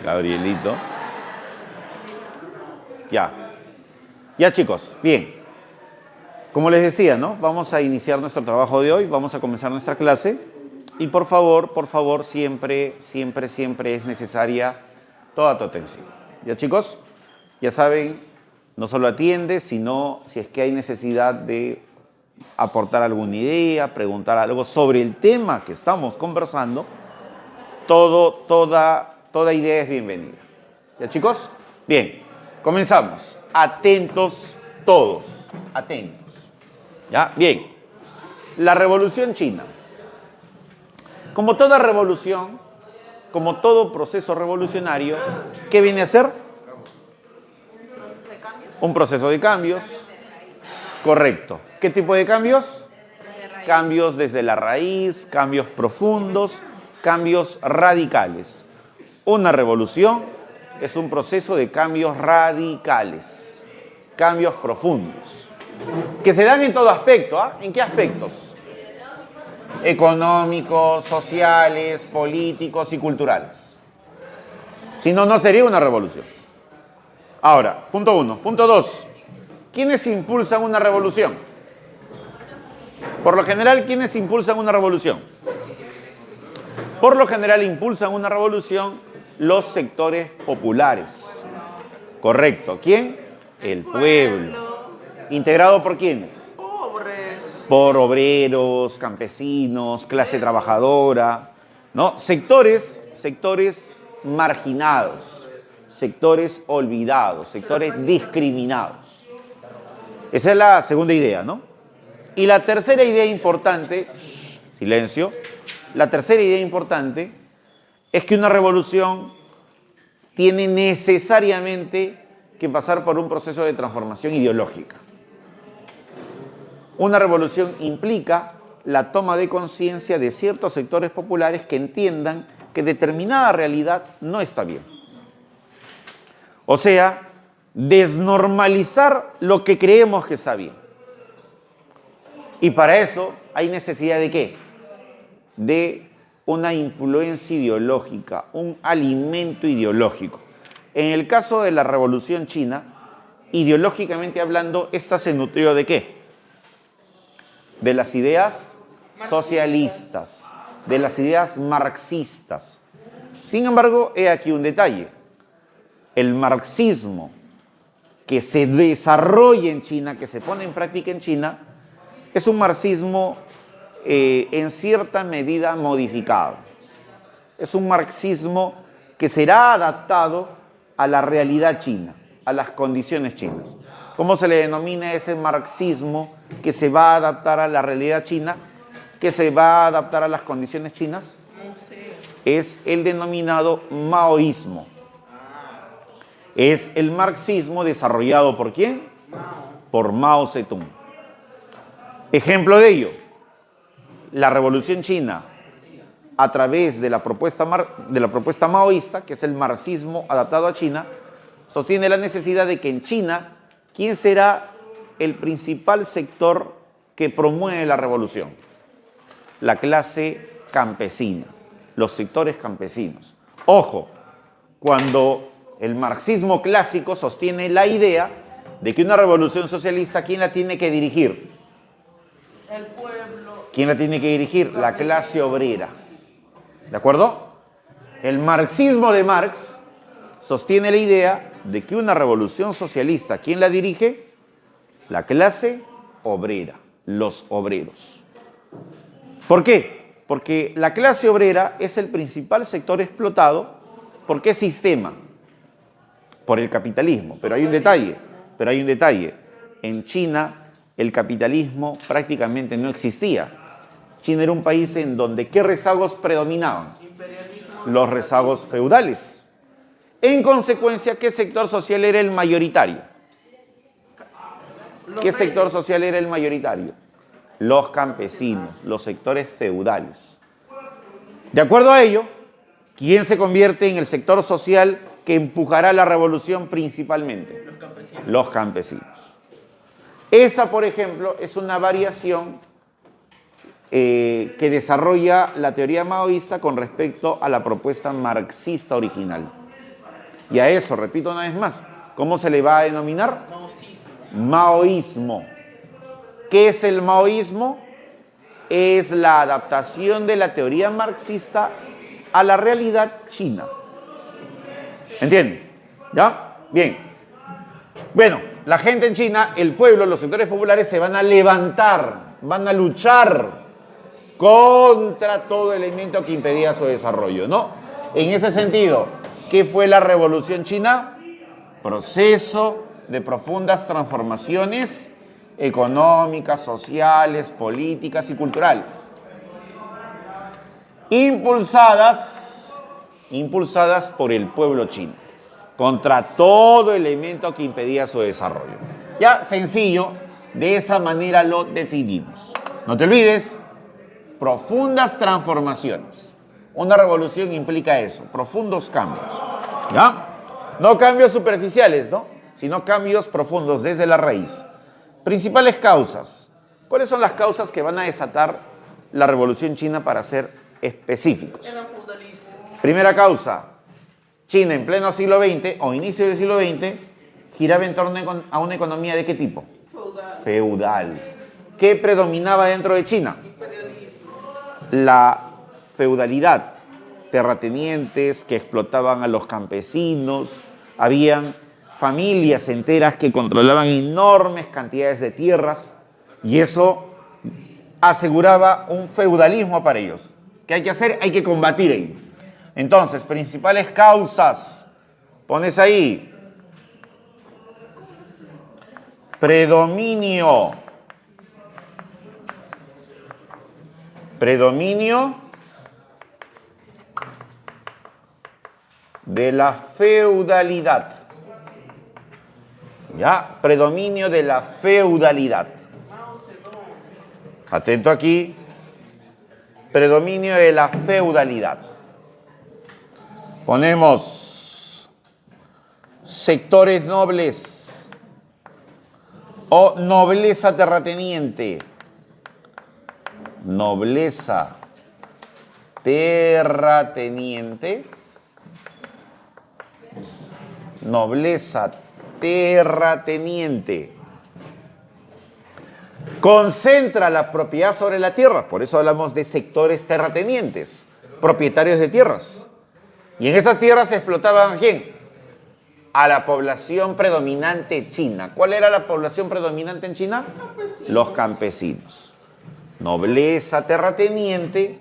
Gabrielito. Ya. Ya, chicos, bien. Como les decía, ¿no? Vamos a iniciar nuestro trabajo de hoy, vamos a comenzar nuestra clase. Y por favor, siempre es necesaria toda tu atención. ¿Ya, chicos? Ya saben, no solo atiende, sino si es que hay necesidad de aportar alguna idea, preguntar algo sobre el tema que estamos conversando, toda idea es bienvenida. ¿Ya, chicos? Bien, comenzamos. Atentos todos, atentos. ¿Ya? Bien. La Revolución China. Como toda revolución, como todo proceso revolucionario, ¿qué viene a ser? Un proceso de cambios. Correcto. ¿Qué tipo de cambios? Cambios desde la raíz, cambios profundos, cambios radicales. Una revolución es un proceso de cambios radicales, cambios profundos, que se dan en todo aspecto. ¿Ah? ¿En qué aspectos? Económicos, sociales, políticos y culturales. Si no, no sería una revolución. Ahora, punto 1. Punto 2. ¿Quiénes impulsan una revolución? Por lo general, ¿quiénes impulsan una revolución? Por lo general, impulsan una revolución los sectores populares. Correcto. ¿Quién? El pueblo. ¿Integrado por quiénes? Pobres. Por obreros, campesinos, clase trabajadora, ¿no? Sectores marginados, sectores olvidados, sectores discriminados. Esa es la segunda idea, ¿no? Y la tercera idea importante, silencio, la tercera idea importante es que una revolución tiene necesariamente que pasar por un proceso de transformación ideológica. Una revolución implica la toma de conciencia de ciertos sectores populares que entiendan que determinada realidad no está bien. O sea, desnormalizar lo que creemos que está bien. Y para eso hay necesidad ¿de qué? De una influencia ideológica, un alimento ideológico. En el caso de la Revolución China, ideológicamente hablando, esta se nutrió ¿de qué? De las ideas socialistas, de las ideas marxistas. Sin embargo, he aquí un detalle. El marxismo que se desarrolla en China, que se pone en práctica en China, es un marxismo en cierta medida modificado. Es un marxismo que será adaptado a la realidad china, a las condiciones chinas. ¿Cómo se le denomina ese marxismo que se va a adaptar a la realidad china, que se va a adaptar a las condiciones chinas? Es el denominado maoísmo. Es el marxismo desarrollado ¿por quién? Por Mao Zedong. Ejemplo de ello, la Revolución China, a través de la propuesta maoísta, que es el marxismo adaptado a China, sostiene la necesidad de que en China, ¿quién será el principal sector que promueve la revolución? La clase campesina, los sectores campesinos. Ojo, cuando el marxismo clásico sostiene la idea de que una revolución socialista, ¿quién la tiene que dirigir? El pueblo. ¿Quién la tiene que dirigir? La clase obrera. ¿De acuerdo? El marxismo de Marx sostiene la idea de que una revolución socialista, ¿quién la dirige? La clase obrera, los obreros. ¿Por qué? Porque la clase obrera es el principal sector explotado. ¿Por qué sistema? Por el capitalismo. Pero hay un detalle. En China el capitalismo prácticamente no existía. China era un país en donde ¿qué rezagos predominaban? Los rezagos feudales. En consecuencia, ¿qué sector social era el mayoritario? ¿Qué sector social era el mayoritario? Los campesinos, los sectores feudales. De acuerdo a ello, ¿quién se convierte en el sector social que empujará la revolución principalmente? Los campesinos. Esa, por ejemplo, es una variación que desarrolla la teoría maoísta con respecto a la propuesta marxista original. Y a eso, repito una vez más, ¿cómo se le va a denominar? Maoísmo. ¿Qué es el maoísmo? Es la adaptación de la teoría marxista a la realidad china. ¿Entienden? ¿Ya? Bien. Bueno, la gente en China, el pueblo, los sectores populares se van a levantar, van a luchar contra todo elemento que impedía su desarrollo, ¿no? En ese sentido, ¿qué fue la Revolución China? Proceso de profundas transformaciones económicas, sociales, políticas y culturales. Impulsadas por el pueblo chino, contra todo elemento que impedía su desarrollo. Ya, sencillo, de esa manera lo definimos. No te olvides, profundas transformaciones. Una revolución implica eso, profundos cambios. ¿Ya? No cambios superficiales, ¿no? Sino cambios profundos desde la raíz. Principales causas. ¿Cuáles son las causas que van a desatar la revolución china para ser específicos? Eran feudalistas. Primera causa. China en pleno siglo XX o inicio del siglo XX giraba en torno a una economía ¿de qué tipo? Feudal. Feudal. ¿Qué predominaba dentro de China? Imperialismo. La feudalidad. Terratenientes que explotaban a los campesinos. Habían familias enteras que controlaban enormes cantidades de tierras y eso aseguraba un feudalismo para ellos. ¿Qué hay que hacer? Hay que combatir ello. Entonces, principales causas. Pones ahí. Predominio de la feudalidad. ¿Ya? Predominio de la feudalidad. Atento aquí. Predominio de la feudalidad. Ponemos sectores nobles o nobleza terrateniente. Nobleza terrateniente. Nobleza terrateniente. Concentra la propiedad sobre la tierra. Por eso hablamos de sectores terratenientes, propietarios de tierras. Y en esas tierras se explotaban ¿a quién? A la población predominante china. ¿Cuál era la población predominante en China? Los campesinos. Nobleza terrateniente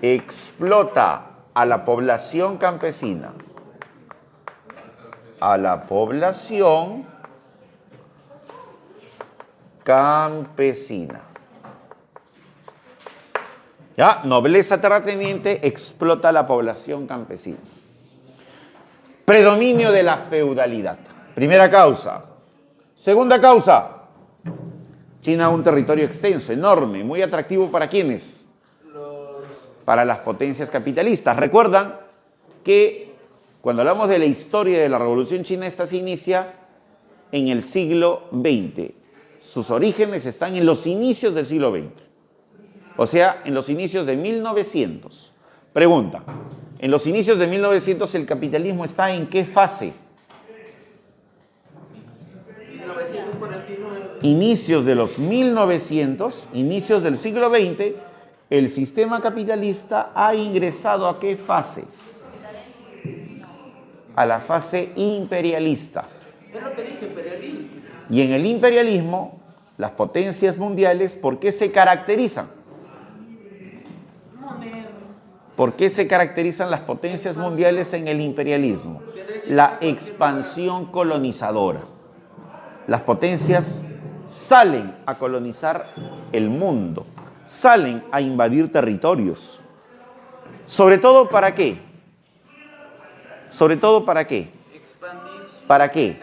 explota a la población campesina. A la población campesina. ¿Ya? Nobleza terrateniente explota a la población campesina. Predominio de la feudalidad. Primera causa. Segunda causa. China, un territorio extenso, enorme, muy atractivo ¿para quiénes? Para las potencias capitalistas. Recuerdan que cuando hablamos de la historia de la Revolución China, esta se inicia en el siglo XX. Sus orígenes están en los inicios del siglo XX. O sea, en los inicios de 1900. Pregunta, en los inicios de 1900 el capitalismo está ¿en qué fase? 1949. Inicios de los 1900, inicios del siglo XX, el sistema capitalista ha ingresado ¿a qué fase? A la fase imperialista. Es lo que dije, imperialismo. Y en el imperialismo, las potencias mundiales, ¿por qué se caracterizan? ¿Por qué se caracterizan las potencias mundiales en el imperialismo? La expansión colonizadora. Las potencias salen a colonizar el mundo, salen a invadir territorios. ¿Sobre todo para qué? ¿Sobre todo para qué? Expandirse. ¿Para qué?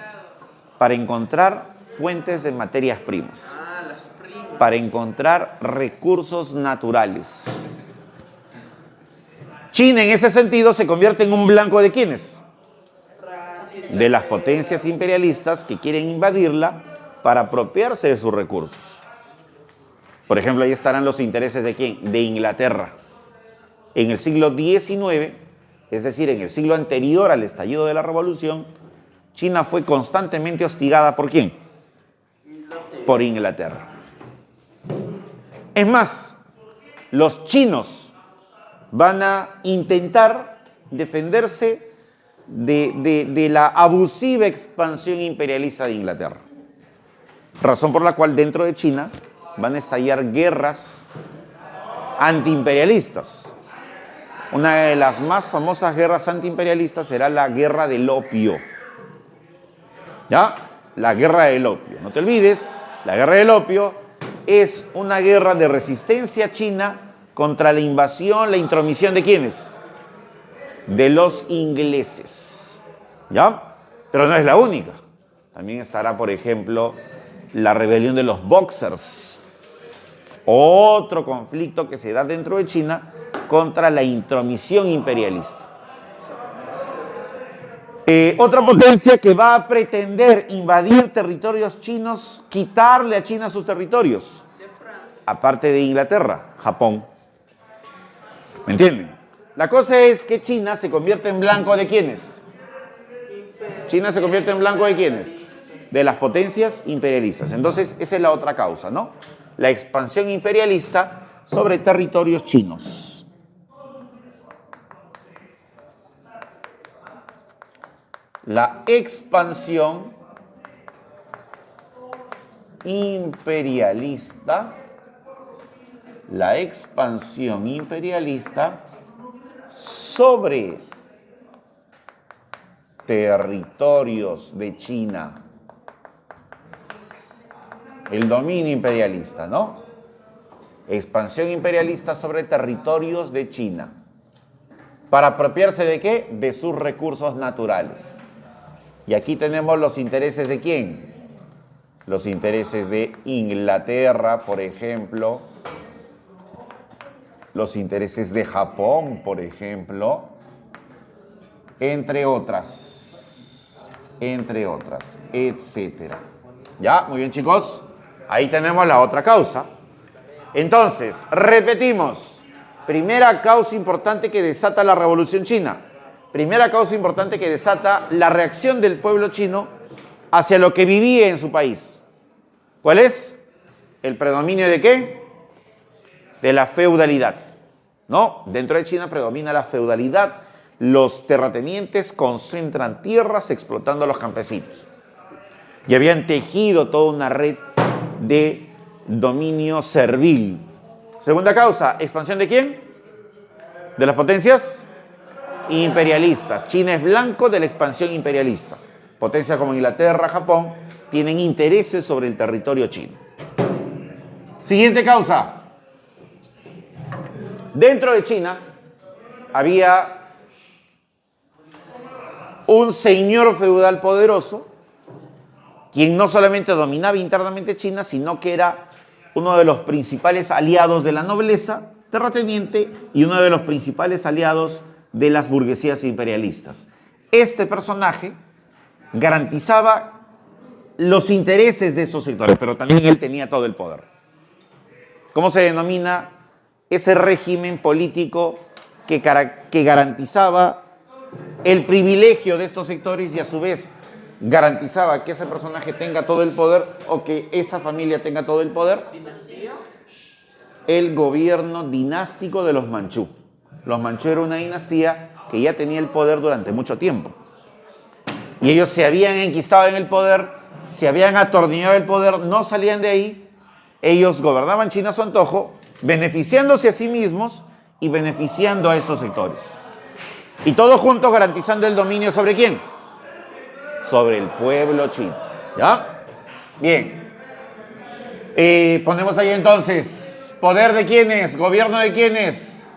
Para encontrar fuentes de materias primas, Las primas. para encontrar recursos naturales. China en ese sentido se convierte en un blanco ¿de quiénes? De las potencias imperialistas que quieren invadirla para apropiarse de sus recursos. Por ejemplo, ahí estarán los intereses ¿de quién? De Inglaterra. En el siglo XIX, es decir, en el siglo anterior al estallido de la revolución, China fue constantemente hostigada ¿por quién? Por Inglaterra. Es más, los chinos van a intentar defenderse de la abusiva expansión imperialista de Inglaterra. Razón por la cual dentro de China van a estallar guerras antiimperialistas. Una de las más famosas guerras antiimperialistas será la guerra del opio. ¿Ya? La guerra del opio. No te olvides, la guerra del opio es una guerra de resistencia china contra la invasión, la intromisión ¿de quiénes? De los ingleses. ¿Ya? Pero no es la única. También estará, por ejemplo, la rebelión de los Boxers. Otro conflicto que se da dentro de China contra la intromisión imperialista. Otra potencia que va a pretender invadir territorios chinos, quitarle a China sus territorios, aparte de Inglaterra, Japón. ¿Me entienden? La cosa es que China se convierte en blanco ¿de quiénes? China se convierte en blanco ¿de quiénes? De las potencias imperialistas. Entonces, esa es la otra causa, ¿no? La expansión imperialista sobre territorios chinos. La expansión imperialista sobre territorios de China. El dominio imperialista, ¿no? Expansión imperialista sobre territorios de China. ¿Para apropiarse de qué? De sus recursos naturales. Y aquí tenemos los intereses ¿de quién? Los intereses de Inglaterra, por ejemplo. Los intereses de Japón, por ejemplo. Entre otras, etcétera. ¿Ya? Muy bien, chicos. Ahí tenemos la otra causa. Entonces, repetimos. Primera causa importante que desata la Revolución China. Primera causa importante que desata la reacción del pueblo chino hacia lo que vivía en su país. ¿Cuál es? ¿El predominio de qué? De la feudalidad. ¿No? Dentro de China predomina la feudalidad. Los terratenientes concentran tierras explotando a los campesinos. Y habían tejido toda una red de dominio servil. Segunda causa, ¿expansión de quién? ¿De las potencias? Imperialistas. China es blanco de la expansión imperialista. Potencias como Inglaterra, Japón, tienen intereses sobre el territorio chino. Siguiente causa. Dentro de China había un señor feudal poderoso, quien no solamente dominaba internamente China, sino que era uno de los principales aliados de la nobleza terrateniente y uno de los principales aliados de las burguesías imperialistas. Este personaje garantizaba los intereses de esos sectores, pero también él tenía todo el poder. ¿Cómo se denomina ese régimen político que garantizaba el privilegio de estos sectores y a su vez garantizaba que ese personaje tenga todo el poder o que esa familia tenga todo el poder? ¿Dinastía? El gobierno dinástico de los manchú. Los manchú era una dinastía que ya tenía el poder durante mucho tiempo. Y ellos se habían enquistado en el poder, se habían atornillado el poder, no salían de ahí. Ellos gobernaban China a su antojo, beneficiándose a sí mismos y beneficiando a estos sectores. Y todos juntos garantizando el dominio ¿sobre quién? Sobre el pueblo chino. ¿Ya? Bien. Ponemos ahí entonces, ¿poder de quiénes? ¿Gobierno de quiénes?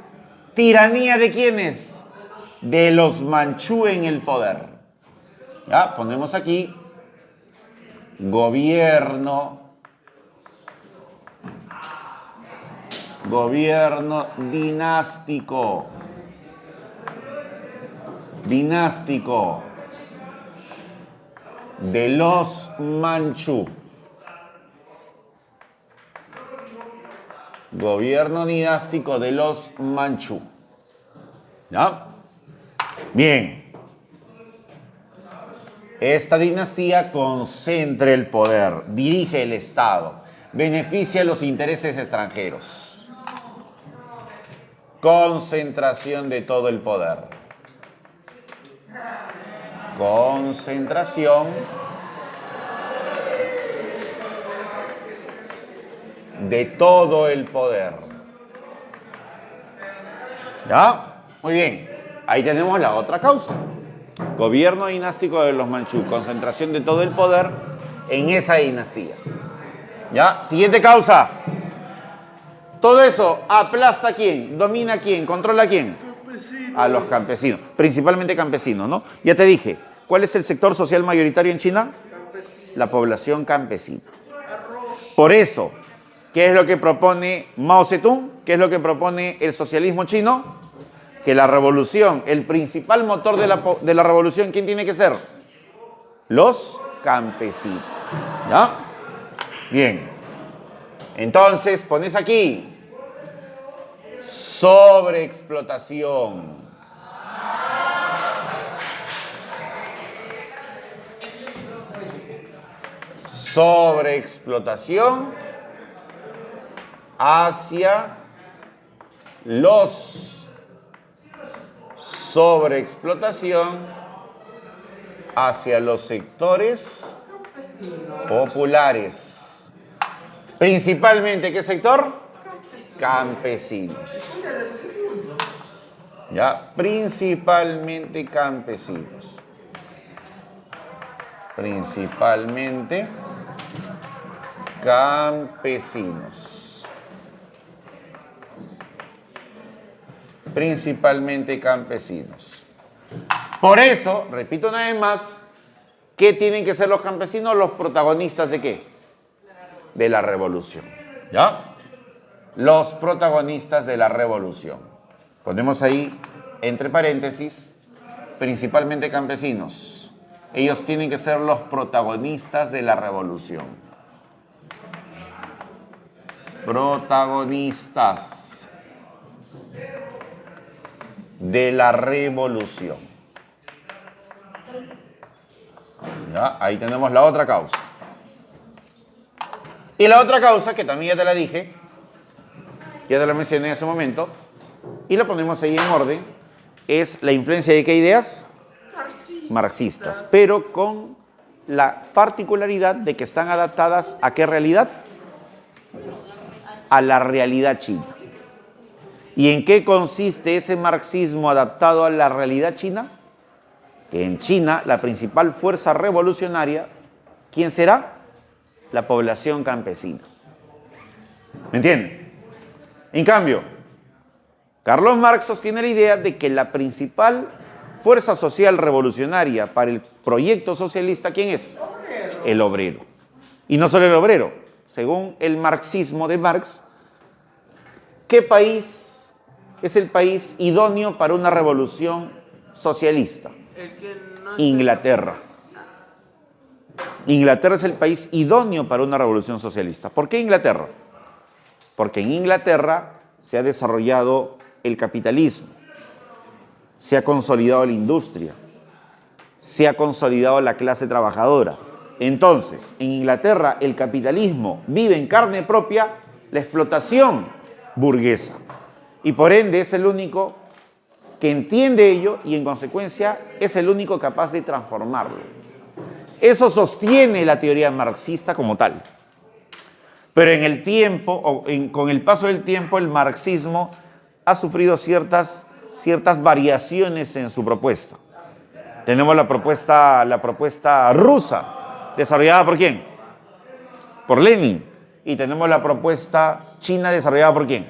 ¿Tiranía de quiénes? De los manchú en el poder. ¿Ya? Ponemos aquí, gobierno dinástico. De los manchú. Gobierno dinástico de los manchú. ¿Ya? Bien. Esta dinastía concentra el poder, dirige el Estado, beneficia los intereses extranjeros. Concentración de todo el poder. Concentración de todo el poder. ¿Ya? Muy bien. Ahí tenemos la otra causa. Gobierno dinástico de los manchú. Concentración de todo el poder en esa dinastía. ¿Ya? Siguiente causa. Todo eso aplasta a quién, domina a quién, controla a quién. A los campesinos. Principalmente campesinos, ¿no? Ya te dije. ¿Cuál es el sector social mayoritario en China? La población campesina. Por eso, ¿qué es lo que propone Mao Zedong? ¿Qué es lo que propone el socialismo chino? Que la revolución, el principal motor de la revolución, ¿quién tiene que ser? Los campesinos. ¿Ya? Bien. Entonces, pones aquí sobreexplotación. Sobreexplotación hacia los sectores populares. Principalmente, ¿qué sector? Campesinos. ¿Ya? Principalmente campesinos. Principalmente campesinos. Principalmente campesinos. Por eso, repito una vez más, ¿qué tienen que ser los campesinos? Los protagonistas ¿de qué? De la revolución. ¿Ya? Los protagonistas de la revolución. Ponemos ahí, entre paréntesis, principalmente campesinos. Ellos tienen que ser los protagonistas de la revolución. Protagonistas de la revolución. ¿Ya? Ahí tenemos la otra causa. Y la otra causa, que también ya te la dije, ya te la mencioné hace un momento, y la ponemos ahí en orden, es la influencia de qué ideas? Marxistas, pero con la particularidad de que están adaptadas ¿a qué realidad? A la realidad china. ¿Y en qué consiste ese marxismo adaptado a la realidad china? Que en China la principal fuerza revolucionaria, ¿quién será? La población campesina. ¿Me entienden? En cambio, Carlos Marx sostiene la idea de que la principal fuerza social revolucionaria para el proyecto socialista, ¿quién es? El obrero. Y no solo el obrero. Según el marxismo de Marx, ¿qué país es el país idóneo para una revolución socialista? Inglaterra. Inglaterra es el país idóneo para una revolución socialista. ¿Por qué Inglaterra? Porque en Inglaterra se ha desarrollado el capitalismo, se ha consolidado la industria, se ha consolidado la clase trabajadora. Entonces, en Inglaterra el capitalismo vive en carne propia la explotación burguesa. Y por ende es el único que entiende ello y en consecuencia es el único capaz de transformarlo. Eso sostiene la teoría marxista como tal. Pero en el tiempo, con el paso del tiempo, el marxismo ha sufrido ciertas variaciones en su propuesta. Tenemos la propuesta rusa, desarrollada ¿por quién? Por Lenin. Y tenemos la propuesta china, desarrollada ¿por quién?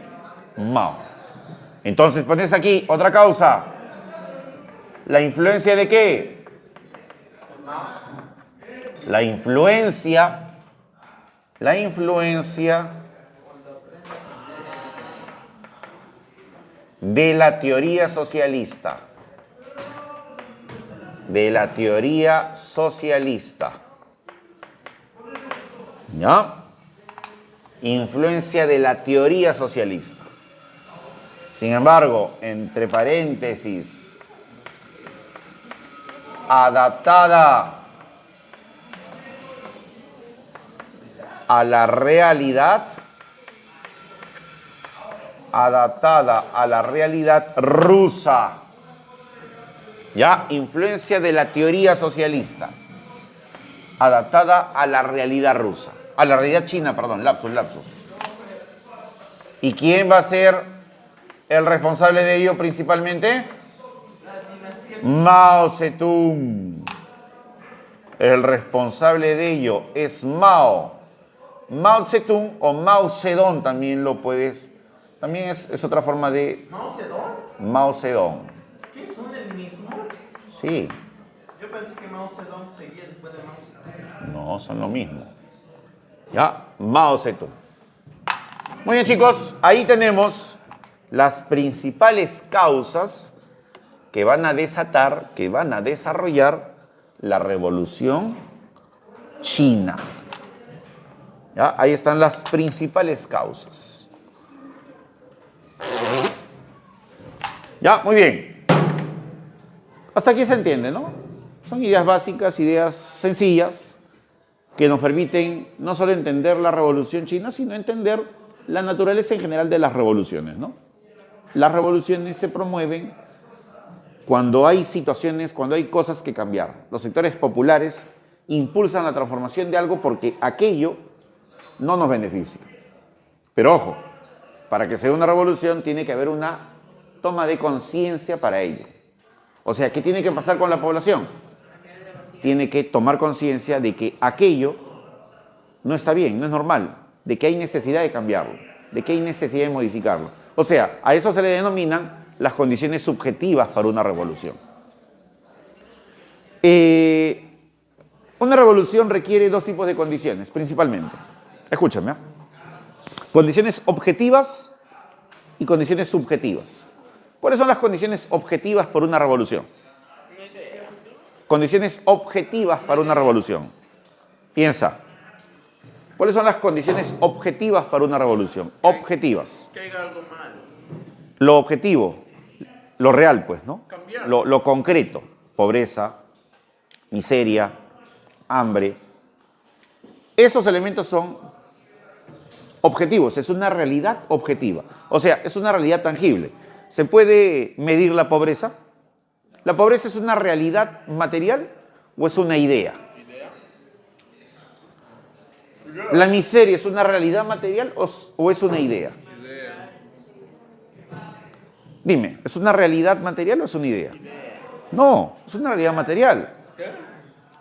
Mao. Entonces pones aquí otra causa. ¿La influencia de qué? La influencia de la teoría socialista. De la teoría socialista. ¿Ya? Influencia de la teoría socialista. Sin embargo, entre paréntesis, adaptada a la realidad, rusa. ¿Ya? Influencia de la teoría socialista. Adaptada a la realidad rusa. A la realidad china, perdón, lapsus. ¿Y quién va a ser el responsable de ello principalmente? Mao Zedong. El responsable de ello es Mao. Mao Zedong o Mao Zedong también lo puedes. También es otra forma de. ¿Mao Zedong? Mao Zedong. ¿Qué son el mismo? Sí. Yo pensé que Mao Zedong seguía después de Mao Zedong. No, son lo mismo. ¿Ya? Mao Zedong. Muy bien, chicos. Ahí tenemos las principales causas que van a desatar, que van a desarrollar la revolución china. ¿Ya? Ahí están las principales causas. Ya, muy bien. Hasta aquí se entiende, ¿no? Son ideas básicas, ideas sencillas, que nos permiten no solo entender la revolución china, sino entender la naturaleza en general de las revoluciones, ¿no? Las revoluciones se promueven cuando hay situaciones, cuando hay cosas que cambiar. Los sectores populares impulsan la transformación de algo porque aquello no nos beneficia. Pero ojo, para que sea una revolución tiene que haber una toma de conciencia para ello. O sea, ¿qué tiene que pasar con la población? Tiene que tomar conciencia de que aquello no está bien, no es normal, de que hay necesidad de cambiarlo, de que hay necesidad de modificarlo. O sea, a eso se le denominan las condiciones subjetivas para una revolución. Una revolución requiere dos tipos de condiciones, principalmente. Escúchame, ¿eh? Condiciones objetivas y condiciones subjetivas. ¿Cuáles son las condiciones objetivas para una revolución? Condiciones objetivas para una revolución. Piensa. ¿Cuáles son las condiciones objetivas para una revolución? Objetivas. Que haya algo malo. Lo objetivo, lo real, pues, ¿no? Cambiar. Lo concreto. Pobreza, miseria, hambre. Esos elementos son objetivos, es una realidad objetiva. O sea, es una realidad tangible. ¿Se puede medir la pobreza? ¿La pobreza es una realidad material o es una idea? ¿La miseria es una realidad material o es una idea? Dime, ¿es una realidad material o es una idea? No, es una realidad material.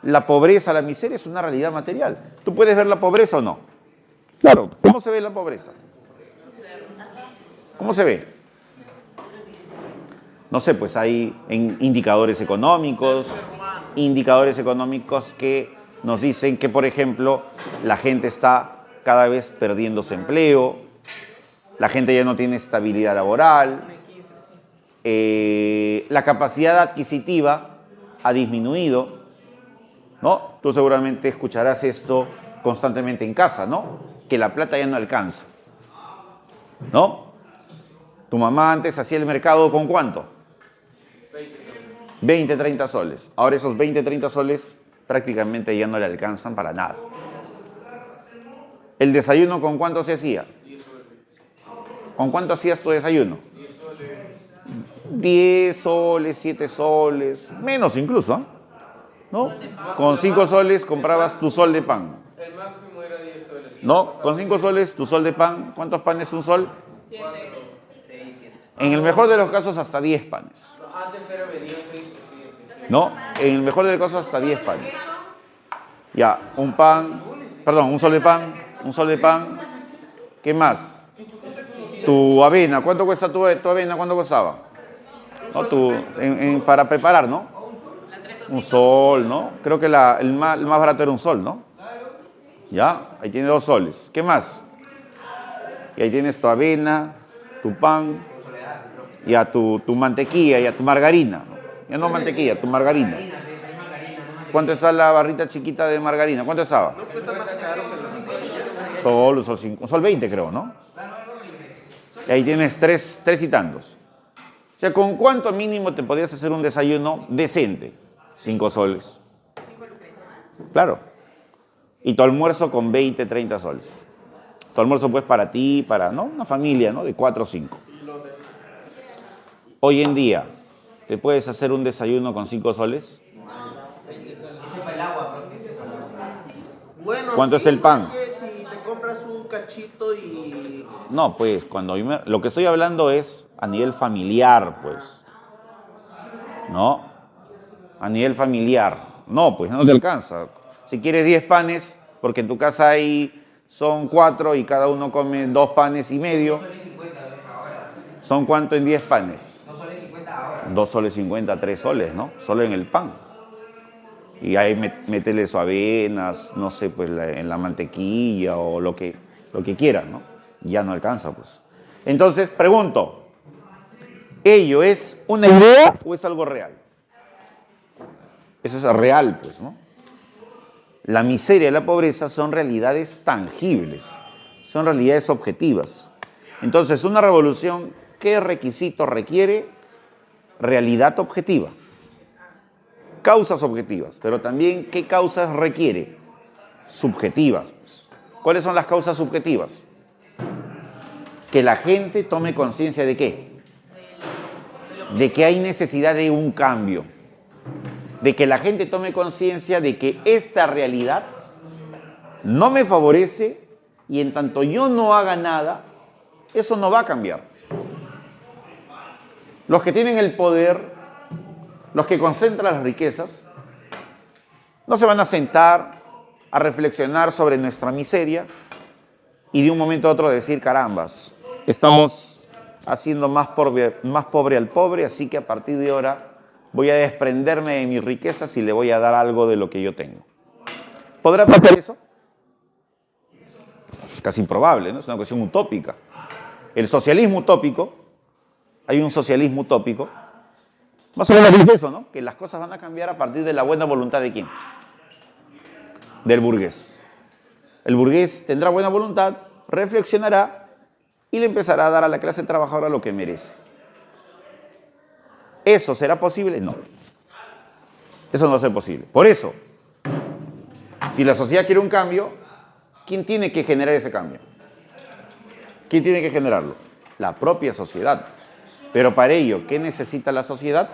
La pobreza, la miseria es una realidad material. ¿Tú puedes ver la pobreza o no? Claro, ¿cómo se ve la pobreza? ¿Cómo se ve? No sé, pues hay indicadores económicos que nos dicen que, por ejemplo, la gente está cada vez perdiéndose empleo, la gente ya no tiene estabilidad laboral, la capacidad adquisitiva ha disminuido, ¿no? Tú seguramente escucharás esto constantemente en casa, ¿no? Que la plata ya no alcanza, ¿no? Tu mamá antes hacía el mercado ¿con cuánto? 20, 30 soles. Ahora esos 20, 30 soles prácticamente ya no le alcanzan para nada. ¿El desayuno con cuánto se hacía? ¿Con cuánto hacías tu desayuno? 10 soles, 7 soles, menos incluso, ¿eh? ¿No? Con 5 soles comprabas tu sol de pan. El máximo era 10 soles. ¿No? Con 5 soles tu sol de pan. ¿Cuántos panes un sol? 6, 7. En el mejor de los casos hasta 10 panes. Antes era venía 6, ¿No? En el mejor de los casos hasta 10 panes. Ya, un pan, perdón, un sol de pan. ¿Qué más? Tu avena, ¿cuánto cuesta tu avena? ¿Cuánto costaba? ¿No? Para preparar, ¿no? Un sol, ¿no? Creo que el más barato era un sol, ¿no? Ya, ahí tienes 2 soles. ¿Qué más? Y ahí tienes tu avena, tu pan, y a tu mantequilla y a tu margarina. Ya no mantequilla, tu margarina. ¿Cuánto está la barrita chiquita de margarina? ¿Cuánto estaba? ¿No cuesta más caro que la mantequilla? Un sol 20 creo, ¿no? Y ahí tienes tres y tantos. O sea, ¿con cuánto mínimo te podías hacer un desayuno decente? 5 soles. Claro. Y tu almuerzo con 20, 30 soles. Tu almuerzo pues para ti, para, ¿no? Una familia, ¿no? De 4 o 5. Hoy en día, ¿te puedes hacer un desayuno con 5 soles? Ese para el agua, porque Bueno, ¿Cuánto sí, es el pan? porque si te compras un cachito y... No, pues, lo que estoy hablando es a nivel familiar, pues. ¿No? A nivel familiar. No, pues no te alcanza. Si quieres 10 panes, porque en tu casa son 4 y cada uno come 2 panes y medio. 2,50 ahora. ¿Son cuánto en 10 panes? 2,50 ahora. 2 soles 50, 3 soles, ¿no? Solo en el pan. Y ahí métele su avenas, no sé, pues en la mantequilla o lo que quieras, ¿no? Ya no alcanza, pues. Entonces, pregunto, ¿ello es una idea o es algo real? Eso es real, pues, ¿no? La miseria y la pobreza son realidades tangibles, son realidades objetivas. Entonces, una revolución, ¿qué requisito requiere? Realidad objetiva. Causas objetivas, pero también ¿qué causas requiere? Subjetivas, pues. ¿Cuáles son las causas subjetivas? Que la gente tome conciencia de qué. De que hay necesidad de un cambio. De que la gente tome conciencia de que esta realidad no me favorece y en tanto yo no haga nada, eso no va a cambiar. Los que tienen el poder, los que concentran las riquezas, no se van a sentar a reflexionar sobre nuestra miseria y de un momento a otro decir, carambas, estamos haciendo más pobre al pobre, así que a partir de ahora voy a desprenderme de mis riquezas y le voy a dar algo de lo que yo tengo. ¿Podrá pasar eso? Es casi improbable, ¿no? Es una cuestión utópica. El socialismo utópico, hay un socialismo utópico, más o menos dice eso, ¿no? Que las cosas van a cambiar a partir de la buena voluntad de ¿quién? Del burgués. El burgués tendrá buena voluntad, reflexionará y le empezará a dar a la clase trabajadora lo que merece. ¿Eso será posible? No. Eso no va a ser posible. Por eso, si la sociedad quiere un cambio, ¿quién tiene que generar ese cambio? ¿Quién tiene que generarlo? La propia sociedad. Pero para ello, ¿qué necesita la sociedad?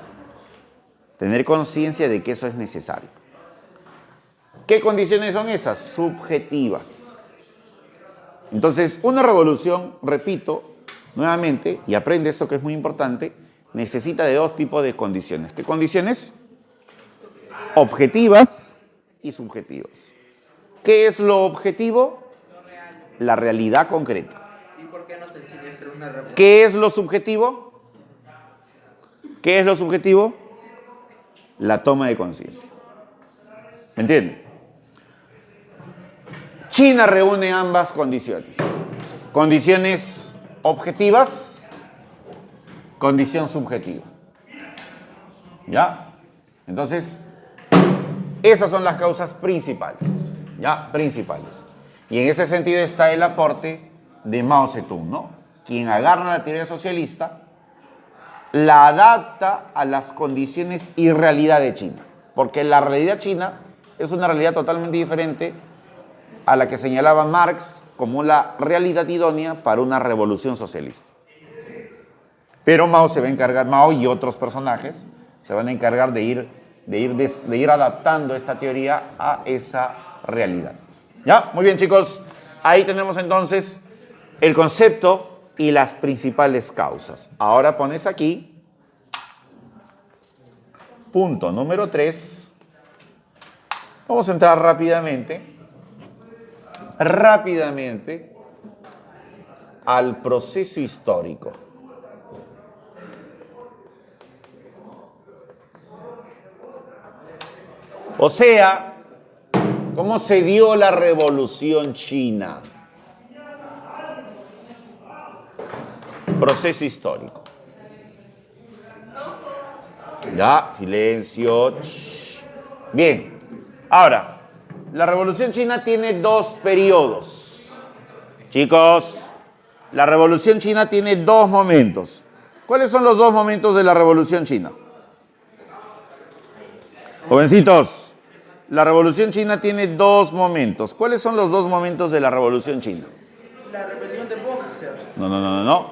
Tener conciencia de que eso es necesario. ¿Qué condiciones son esas? Subjetivas. Entonces, una revolución, repito, nuevamente, y aprende esto que es muy importante, necesita de 2 tipos de condiciones. ¿Qué condiciones? Objetivas y subjetivas. ¿Qué es lo objetivo? La realidad concreta. ¿Y por qué no te enseñas a hacer una revolución? ¿Qué es lo subjetivo? ¿Qué es lo subjetivo? La toma de conciencia. ¿Me entienden? China reúne ambas condiciones. Condiciones objetivas, condición subjetiva. ¿Ya? Entonces, esas son las causas principales. ¿Ya? Principales. Y en ese sentido está el aporte de Mao Zedong, ¿no? Quien agarra la teoría socialista, la adapta a las condiciones y realidad de China. Porque la realidad china es una realidad totalmente diferente a la que señalaba Marx como la realidad idónea para una revolución socialista. Pero Mao se va a encargar, Mao y otros personajes se van a encargar de ir adaptando esta teoría a esa realidad. ¿Ya? Muy bien, chicos. Ahí tenemos entonces el concepto y las principales causas. Ahora pones aquí, punto número 3. Vamos a entrar rápidamente al proceso histórico. O sea, ¿cómo se dio la Revolución China? Proceso histórico. Ya, silencio. Bien. Ahora, la Revolución China tiene 2 periodos. Chicos, la Revolución China tiene 2 momentos. ¿Cuáles son los 2 momentos de la Revolución China? Jovencitos, la Revolución China tiene dos momentos. ¿Cuáles son los dos momentos de la Revolución China? La rebelión de boxers. No.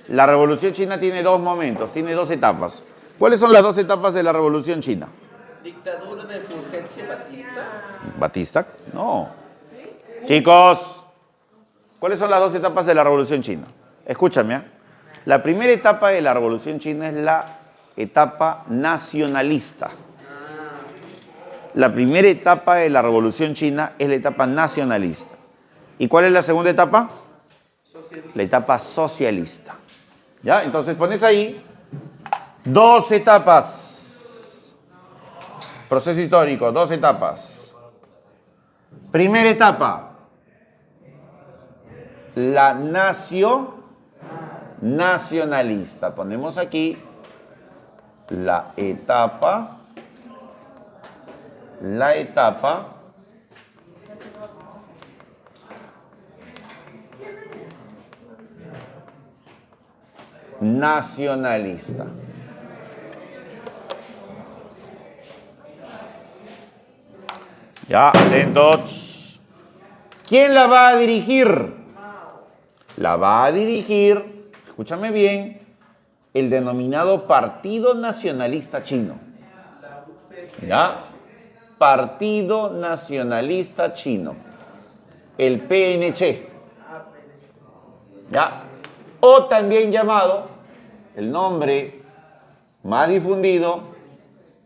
La Revolución China tiene dos momentos, tiene dos etapas. ¿Cuáles son las dos etapas de la Revolución China? Dictadura de Fulgencio Batista. ¿Batista? No. Chicos, ¿cuáles son las dos etapas de la Revolución China? Escúchame, ¿eh? La primera etapa de la Revolución China es la etapa nacionalista. La primera etapa de la Revolución China es la etapa nacionalista. ¿Y cuál es la segunda etapa? La etapa socialista. ¿Ya? Entonces pones ahí dos etapas. Proceso histórico, dos etapas. Primera etapa. La nacionalista. Ponemos aquí la etapa nacionalista. Ya, atentos. ¿Quién la va a dirigir? La va a dirigir, escúchame bien, el denominado Partido Nacionalista Chino. ¿Ya? Partido Nacionalista Chino. El PNC. ¿Ya? O también llamado, el nombre más difundido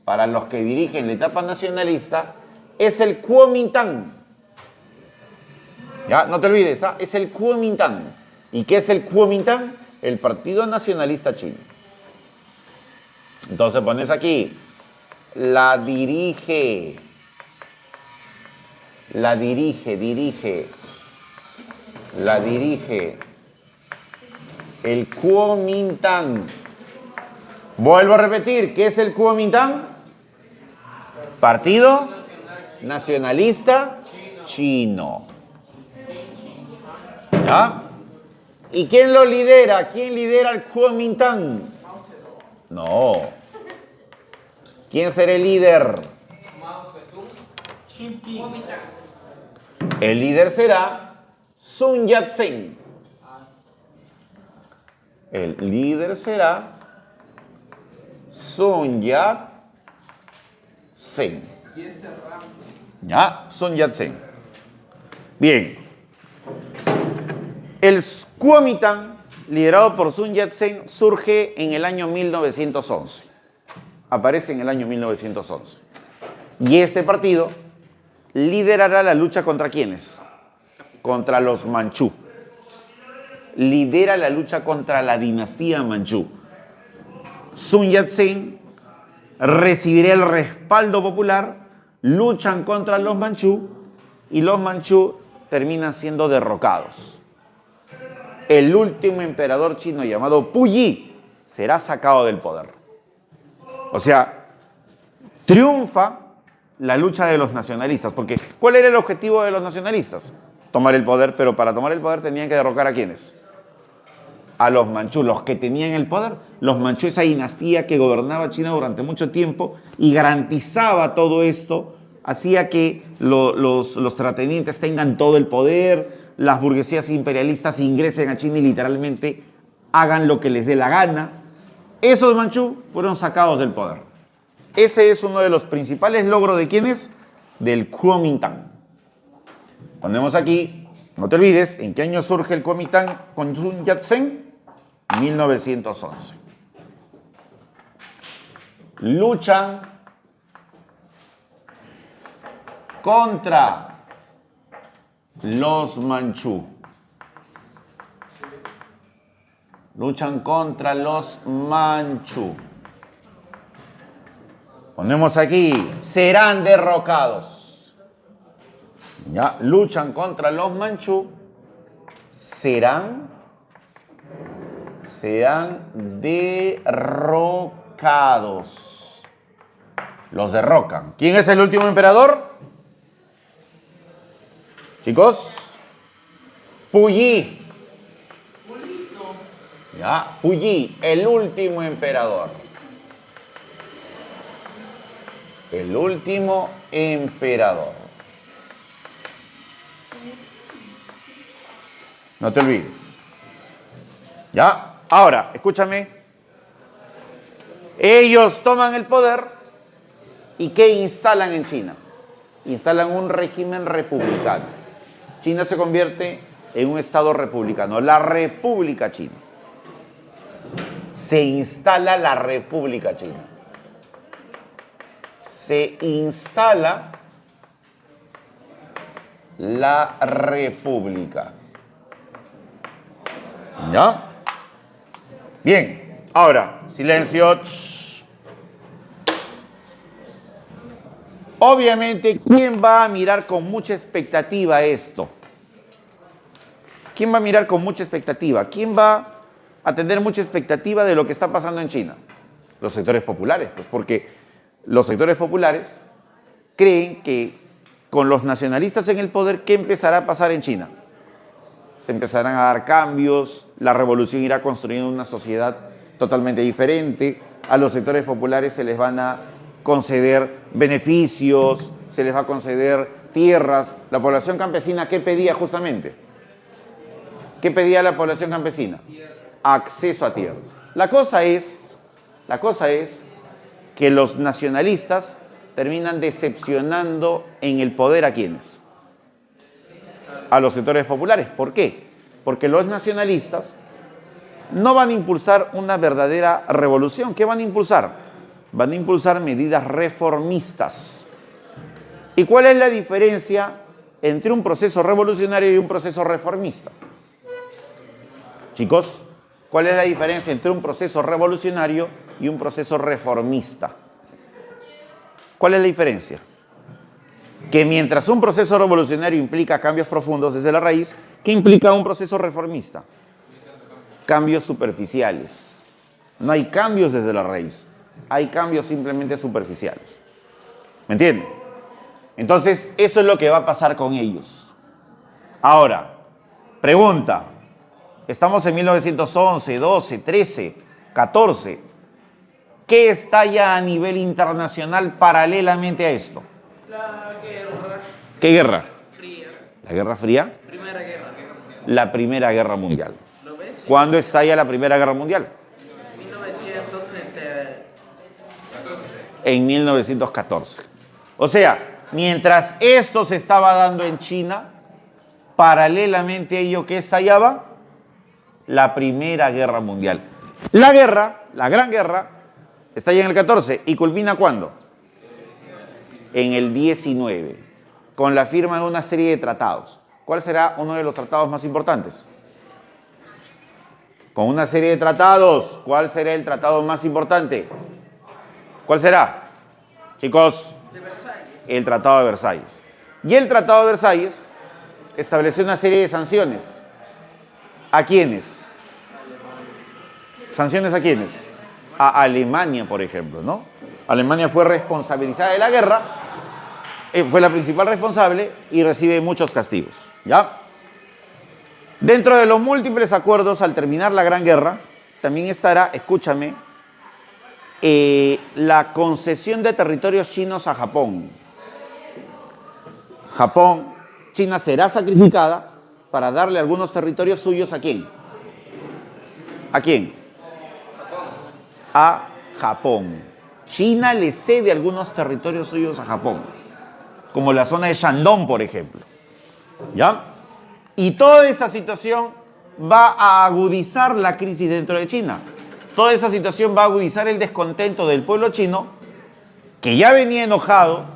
para los que dirigen la etapa nacionalista, es el Kuomintang. ¿Ya? No te olvides, ¿ah? Es el Kuomintang. ¿Y qué es el Kuomintang? El Partido Nacionalista Chino. Entonces pones aquí, la dirige el Kuomintang. Vuelvo a repetir, ¿qué es el Kuomintang? Partido Nacionalista Chino. ¿Ya? ¿Y quién lo lidera? ¿Quién lidera el Kuomintang? No. ¿Quién será el líder? El líder será Sun Yat-sen. El líder será Sun Yat-sen. ¿Ya? Sun Yat-sen. Bien. El Kuomintang, liderado por Sun Yat-sen, surge en el año 1911. Aparece en el año 1911. Y este partido liderará la lucha contra ¿quiénes? Contra los manchú. Lidera la lucha contra la dinastía manchú. Sun Yat-sen recibirá el respaldo popular, luchan contra los manchú y los manchú terminan siendo derrocados. El último emperador chino llamado Puyi será sacado del poder. O sea, triunfa la lucha de los nacionalistas. Porque, ¿cuál era el objetivo de los nacionalistas? Tomar el poder, pero para tomar el poder tenían que derrocar ¿a quiénes? A los manchú, los que tenían el poder. Los manchú, esa dinastía que gobernaba China durante mucho tiempo y garantizaba todo esto, hacía que los terratenientes tengan todo el poder, las burguesías imperialistas ingresen a China y literalmente hagan lo que les dé la gana. Esos manchú fueron sacados del poder. Ese es uno de los principales logros de ¿quiénes? Del Kuomintang. Ponemos aquí, no te olvides, ¿en qué año surge el Kuomintang con Sun Yat-sen? 1911. Luchan contra los manchú. Luchan contra los manchú. Ponemos aquí, serán derrocados. Ya, luchan contra los manchú, serán derrocados. Los derrocan. ¿Quién es el último emperador? Chicos, Puyi. Ya, Puyi, el último emperador. El último emperador. No te olvides. ¿Ya? Ahora, escúchame. Ellos toman el poder y ¿qué instalan en China? Instalan un régimen republicano. China se convierte en un estado republicano, la República China. Se instala la República China. Se instala la República. ¿Ya? Bien, ahora, silencio. Obviamente, ¿quién va a mirar con mucha expectativa esto? ¿Quién va a mirar con mucha expectativa? ¿Quién va a tener mucha expectativa de lo que está pasando en China? Los sectores populares, pues porque los sectores populares creen que con los nacionalistas en el poder, ¿qué empezará a pasar en China? Se empezarán a dar cambios, la revolución irá construyendo una sociedad totalmente diferente, a los sectores populares se les van a conceder beneficios, se les va a conceder tierras. La población campesina, ¿qué pedía justamente? ¿Qué pedía la población campesina? Acceso a tierras. La cosa es que los nacionalistas terminan decepcionando en el poder ¿a quiénes? A los sectores populares. ¿Por qué? Porque los nacionalistas no van a impulsar una verdadera revolución. ¿Qué van a impulsar? Van a impulsar medidas reformistas. ¿Y cuál es la diferencia entre un proceso revolucionario y un proceso reformista? Chicos, ¿cuál es la diferencia entre un proceso revolucionario y un proceso reformista? ¿Cuál es la diferencia? Que mientras un proceso revolucionario implica cambios profundos desde la raíz, ¿qué implica un proceso reformista? Cambios superficiales. No hay cambios desde la raíz, hay cambios simplemente superficiales. ¿Me entienden? Entonces, eso es lo que va a pasar con ellos. Ahora, pregunta. Estamos en 1911, 12, 13, 14. ¿Qué estalla a nivel internacional paralelamente a esto? La guerra ¿Qué guerra? fría. ¿La Guerra Fría? Primera guerra. La Primera Guerra Mundial. ¿Lo ves? ¿Cuándo estalla la Primera Guerra Mundial? 1930. En 1914. O sea, mientras esto se estaba dando en China, paralelamente a ello, ¿qué estallaba? La Primera Guerra Mundial. La guerra, la Gran Guerra, estalla en el 14 y culmina ¿cuándo? En el 19, con la firma de una serie de tratados. ¿Cuál será uno de los tratados más importantes? Con una serie de tratados, ¿cuál será el tratado más importante? ¿Cuál será? Chicos, De Versalles. el Tratado de Versalles. Y el Tratado de Versalles estableció una serie de sanciones. ¿A quiénes? ¿Sanciones a quiénes? A Alemania, por ejemplo, ¿no? Alemania fue responsabilizada de la guerra, fue la principal responsable y recibe muchos castigos, ¿ya? Dentro de los múltiples acuerdos al terminar la Gran Guerra, también estará, escúchame, la concesión de territorios chinos a Japón. China será sacrificada para darle algunos territorios suyos ¿a quién? ¿A quién? A Japón. China le cede algunos territorios suyos a Japón, como la zona de Shandong, por ejemplo. ¿Ya? Y toda esa situación va a agudizar la crisis dentro de China. Toda esa situación va a agudizar el descontento del pueblo chino, que ya venía enojado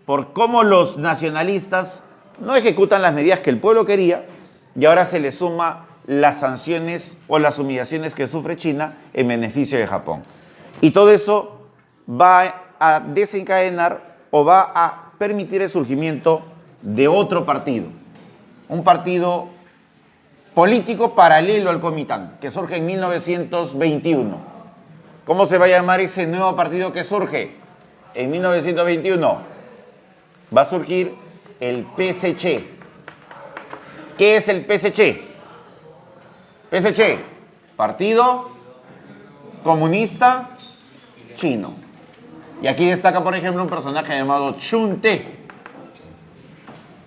por cómo los nacionalistas no ejecutan las medidas que el pueblo quería, y ahora se le suma las sanciones o las humillaciones que sufre China en beneficio de Japón. Y todo eso va a desencadenar o va a permitir el surgimiento de otro partido, un partido político paralelo al Kuomintang, que surge en 1921. ¿Cómo se va a llamar ese nuevo partido que surge en 1921? Va a surgir el PSC. ¿Qué es el PSC? PSC, Partido Comunista Chino. Y aquí destaca, por ejemplo, un personaje llamado Chun Te.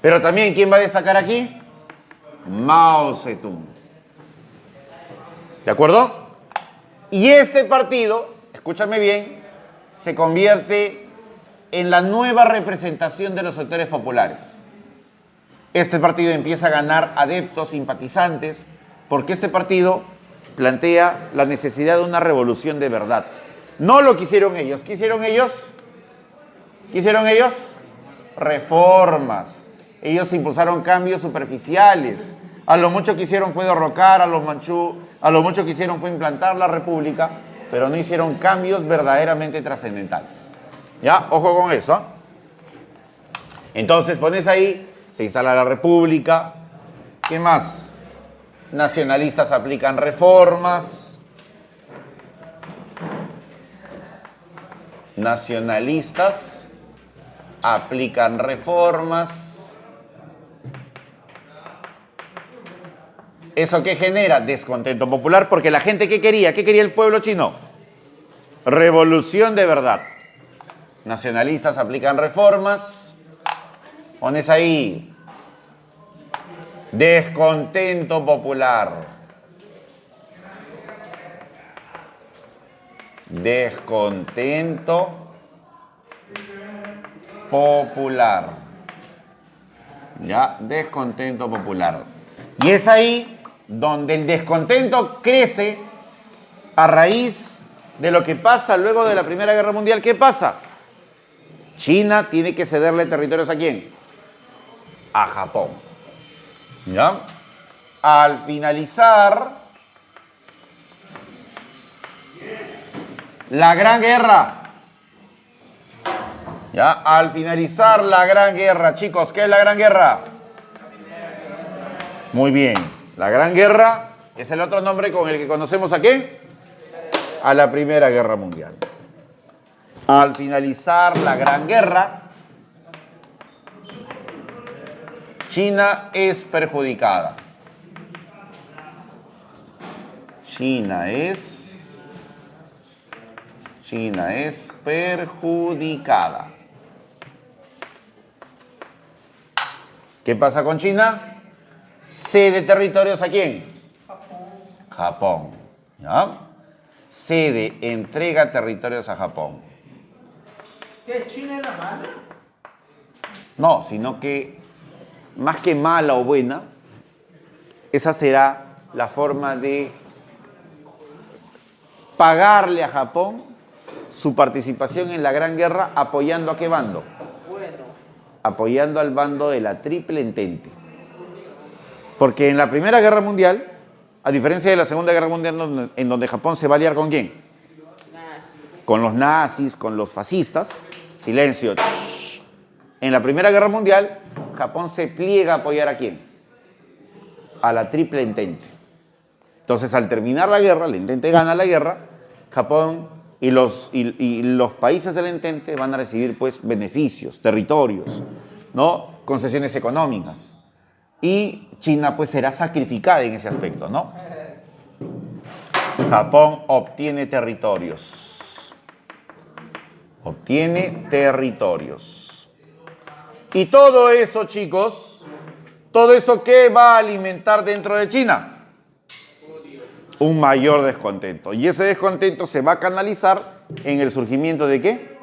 Pero también, ¿quién va a destacar aquí? Mao Zedong. ¿De acuerdo? Y este partido, escúchame bien, se convierte en la nueva representación de los sectores populares. Este partido empieza a ganar adeptos, simpatizantes, porque este partido plantea la necesidad de una revolución de verdad. No lo quisieron ellos. ¿Qué hicieron ellos? ¿Qué hicieron ellos? Reformas. Ellos impulsaron cambios superficiales. A lo mucho que hicieron fue derrocar a los manchú, a lo mucho que hicieron fue implantar la república, pero no hicieron cambios verdaderamente trascendentales. ¿Ya? Ojo con eso. ¿Eh? Entonces pones ahí, se instala la república. ¿Qué más? Nacionalistas aplican reformas. Nacionalistas aplican reformas. ¿Eso qué genera? Descontento popular, porque la gente ¿qué quería? ¿Qué quería el pueblo chino? Revolución de verdad. Nacionalistas aplican reformas. Pones ahí. Descontento popular. Descontento popular. Ya, descontento popular. Y es ahí donde el descontento crece a raíz de lo que pasa luego de la Primera Guerra Mundial. ¿Qué pasa? China tiene que cederle territorios ¿a quién? A Japón. ¿Ya? Al finalizar la Gran Guerra. ¿Ya? Al finalizar la Gran Guerra, chicos, ¿qué es la Gran Guerra? Muy bien. La Gran Guerra es el otro nombre con el que conocemos ¿a qué? A la Primera Guerra Mundial. Al finalizar la Gran Guerra, China es perjudicada. China es perjudicada. ¿Qué pasa con China? Cede territorios ¿a quién? Japón. ¿Ya? Cede, entrega territorios a Japón. ¿Qué? ¿China era mala? No, sino que más que mala o buena, esa será la forma de pagarle a Japón su participación en la Gran Guerra, apoyando ¿a qué bando? Bueno. Apoyando al bando de la Triple Entente. Porque en la Primera Guerra Mundial, a diferencia de la Segunda Guerra Mundial, en donde Japón se va a aliar ¿con quién? Nazis. Con los nazis, con los fascistas. Silencio. En la Primera Guerra Mundial, Japón se pliega a apoyar ¿a quién? A la Triple Entente. Entonces, al terminar la guerra, la Entente gana la guerra, Japón y los países de la Entente van a recibir pues beneficios, territorios, ¿no? Concesiones económicas. Y China pues será sacrificada en ese aspecto, ¿no? Japón obtiene territorios. Obtiene territorios. Y todo eso, chicos, todo eso ¿qué va a alimentar dentro de China? Un mayor descontento. Y ese descontento se va a canalizar en el surgimiento ¿de qué?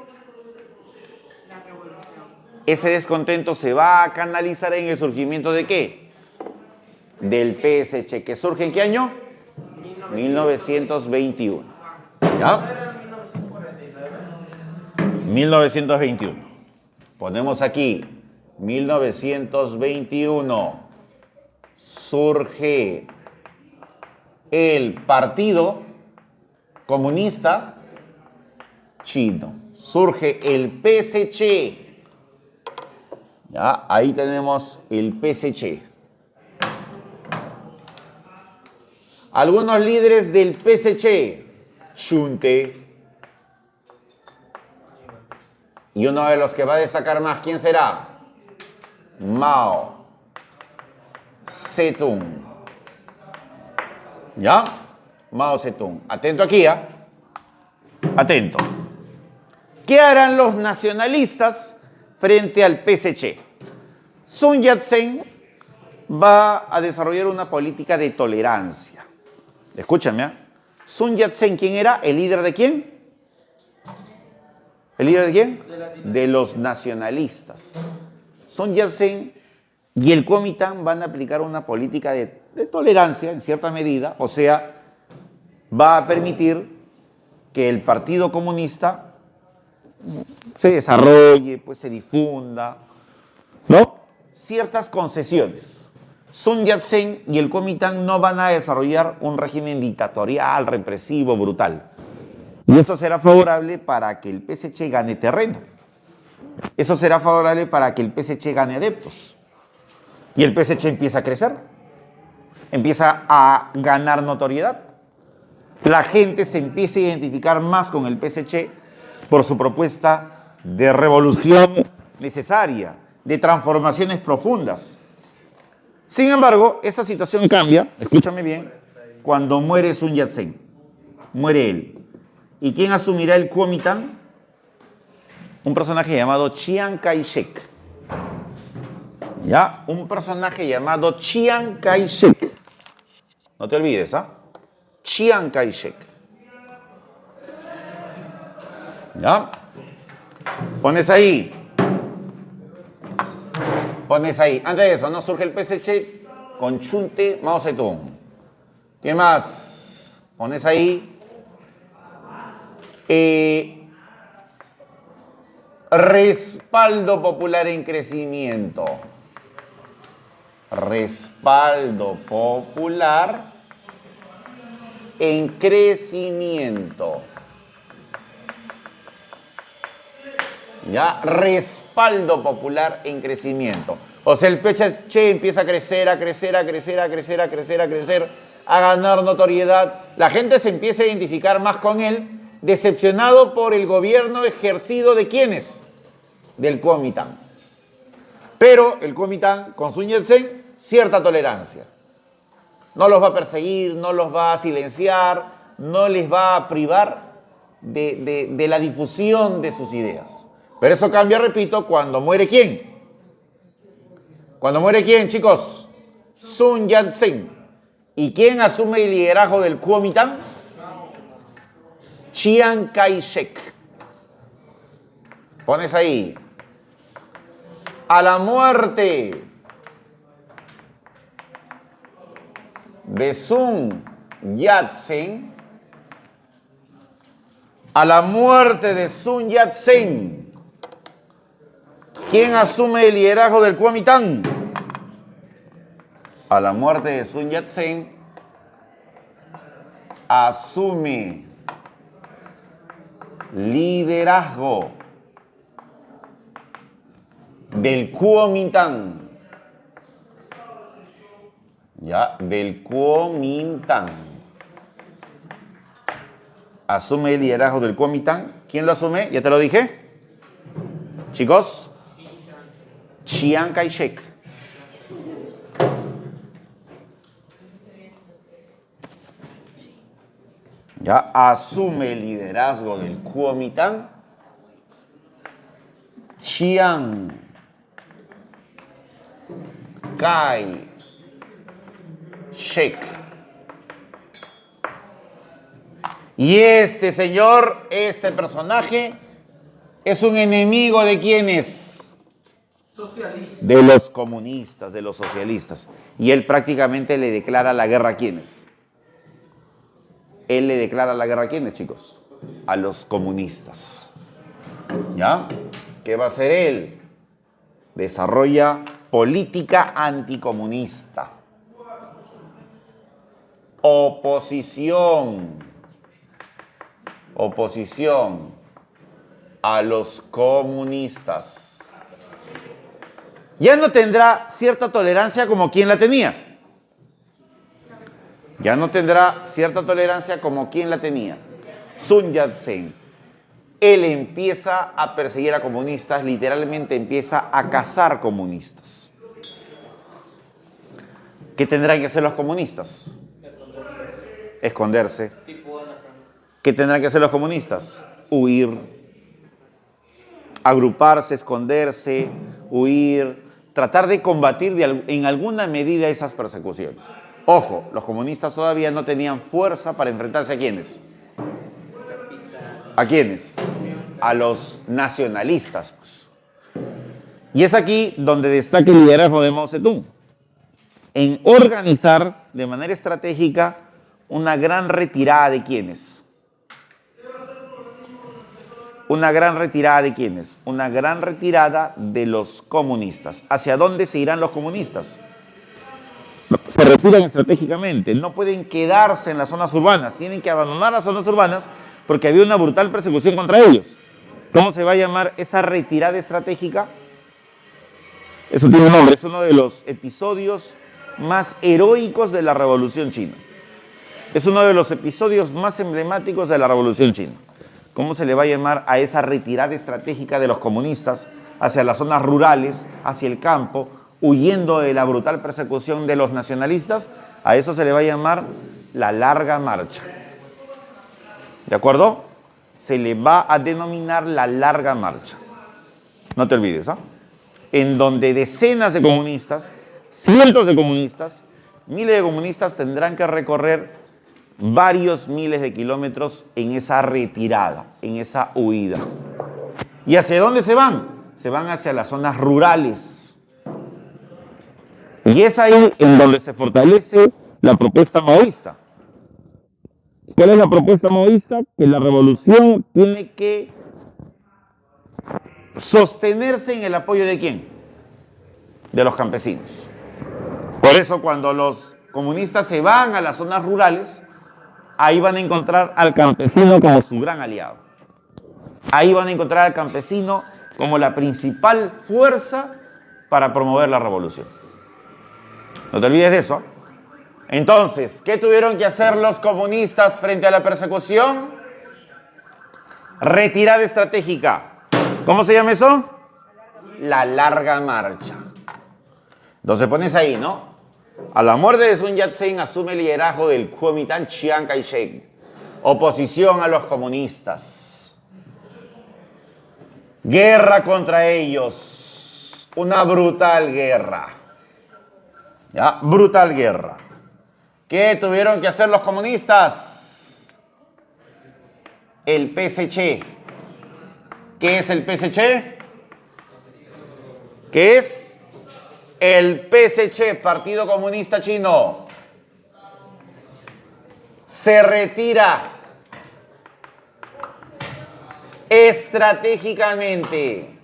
Ese descontento se va a canalizar en el surgimiento ¿de qué? Del PSC, que surge ¿en qué año? 1921. ¿Ya? Era 1949. 1921. Ponemos aquí 1921. Surge el Partido Comunista Chino. Surge el PSC. Ya, ahí tenemos el PSC. Algunos líderes del PSC. Chun Te. Y uno de los que va a destacar más, ¿quién será? Mao Zedong. ¿Ya? Mao Zedong. Atento aquí, ¿ah? Atento. ¿Qué harán los nacionalistas frente al PSC? Sun Yat-sen va a desarrollar una política de tolerancia. Escúchame, ¿eh? Sun Yat-sen, ¿quién era? ¿El líder de quién? ¿El líder de quién? De los nacionalistas. Sun Yat-sen y el Kuomintang van a aplicar una política de tolerancia en cierta medida, o sea, va a permitir que el Partido Comunista se desarrolle, pues se difunda, ¿no? Ciertas concesiones. Sun Yat-sen y el Kuomintang no van a desarrollar un régimen dictatorial, represivo, brutal. Y esto será favorable para que el PSC gane terreno. Eso será favorable para que el PSC gane adeptos. Y el PSC empieza a crecer, empieza a ganar notoriedad. La gente se empieza a identificar más con el PSC por su propuesta de revolución necesaria, de transformaciones profundas. Sin embargo, esa situación cambia, escúchame bien, cuando muere Sun Yat-sen. Muere él. ¿Y quién asumirá el Kuomintang? Un personaje llamado Chiang Kai-shek. ¿Ya? Un personaje llamado Chiang Kai-shek. No te olvides, ¿ah? Chiang Kai-shek. ¿Ya? Pones ahí. Pones ahí. Antes de eso, ¿no? Surge el PSC con Chunte Mao Zedong. ¿Qué más? Pones ahí. Respaldo popular en crecimiento. Respaldo popular en crecimiento. ¿Ya? Respaldo popular en crecimiento. O sea, el PSC empieza a crecer, a crecer, a crecer, a crecer, a crecer, a crecer, a ganar notoriedad. La gente se empieza a identificar más con él, decepcionado por el gobierno ejercido de ¿quiénes? Del Kuomintang. Pero el Kuomintang, con Sun Yat-sen, cierta tolerancia. No los va a perseguir, no los va a silenciar, no les va a privar de la difusión de sus ideas. Pero eso cambia, repito, cuando muere ¿quién? Cuando muere ¿quién, chicos? Sun Yat-sen. ¿Y quién asume el liderazgo del Kuomintang? Chiang Kai-shek. Pones ahí. A la muerte de Sun Yat-sen, a la muerte de Sun Yat-sen, ¿quién asume el liderazgo del Kuomintang? A la muerte de Sun Yat-sen, asume liderazgo del Kuomintang. Ya, del Kuomintang. Asume el liderazgo del Kuomintang. ¿Quién lo asume? Ya te lo dije. Chicos. Chiang Kai-shek. Ya, asume el liderazgo del Kuomintang Chiang Kai-shek. Y este señor, este personaje, es un enemigo de ¿quiénes? Socialista. De los comunistas, de los socialistas. Y él prácticamente le declara la guerra a ¿quiénes? Él le declara la guerra a ¿quiénes, chicos? A los comunistas. ¿Ya? ¿Qué va a hacer él? Desarrolla política anticomunista. Oposición a los comunistas. Ya no tendrá cierta tolerancia como quien la tenía. Ya no tendrá cierta tolerancia como quien la tenía. Sun Yat-sen. Él empieza a perseguir a comunistas, literalmente empieza a cazar comunistas. ¿Qué tendrán que hacer los comunistas? Esconderse. ¿Qué tendrán que hacer los comunistas? Huir. agruparse, esconderse, huir, tratar de combatir en alguna medida esas persecuciones. Ojo, los comunistas todavía no tenían fuerza para enfrentarse a ¿quiénes? ¿A quiénes? A los nacionalistas, pues. Y es aquí donde destaca el liderazgo de Mao Zedong, en organizar de manera estratégica una gran retirada de ¿quiénes? Una gran retirada de ¿quiénes? Una gran retirada de los comunistas. ¿Hacia dónde se irán los comunistas? Se retiran estratégicamente, no pueden quedarse en las zonas urbanas, tienen que abandonar las zonas urbanas porque había una brutal persecución contra ellos. ¿Cómo se va a llamar esa retirada estratégica? Eso tiene un nombre, es uno de los episodios más heroicos de la Revolución China. Es uno de los episodios más emblemáticos de la Revolución China. ¿Cómo se le va a llamar a esa retirada estratégica de los comunistas hacia las zonas rurales, hacia el campo, huyendo de la brutal persecución de los nacionalistas? A eso se le va a llamar la larga marcha. ¿De acuerdo? Se le va a denominar la larga marcha. No te olvides, ¿ah? En donde decenas de comunistas, cientos de comunistas, miles de comunistas tendrán que recorrer varios miles de kilómetros en esa retirada, en esa huida. ¿Y hacia dónde se van? Se van hacia las zonas rurales. Y es ahí en donde se fortalece la propuesta maoísta. ¿Cuál es la propuesta maoísta? Que la revolución tiene que sostenerse en el apoyo ¿de quién? De los campesinos. Por eso cuando los comunistas se van a las zonas rurales, ahí van a encontrar al campesino como su gran aliado. Ahí van a encontrar al campesino como la principal fuerza para promover la revolución. No te olvides de eso. Entonces, ¿qué tuvieron que hacer los comunistas frente a la persecución? Retirada estratégica. ¿Cómo se llama eso? La larga marcha. Entonces pones ahí, ¿no? A la muerte de Sun Yat-sen asume el liderazgo del Kuomintang Chiang Kai-shek. Oposición a los comunistas. Guerra contra ellos. Una brutal guerra. ¿Ya? Brutal guerra. ¿Qué tuvieron que hacer los comunistas? El PSC. ¿Qué es el PSC? ¿Qué es? El PSC, Partido Comunista Chino, se retira estratégicamente.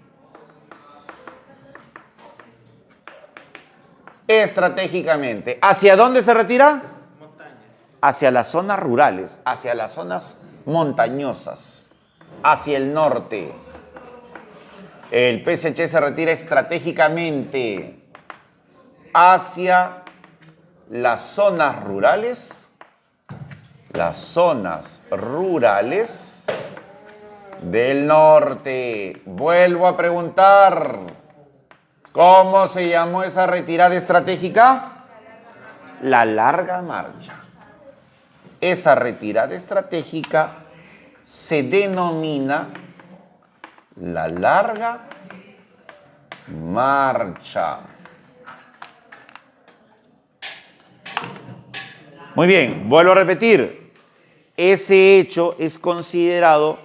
Estratégicamente. ¿Hacia dónde se retira? Montañas. Hacia las zonas rurales, hacia las zonas montañosas, hacia el norte. El PSC se retira estratégicamente hacia las zonas rurales del norte. Vuelvo a preguntar, ¿cómo se llamó esa retirada estratégica? La larga marcha. Esa retirada estratégica se denomina la larga marcha. Muy bien, vuelvo a repetir. Ese hecho es considerado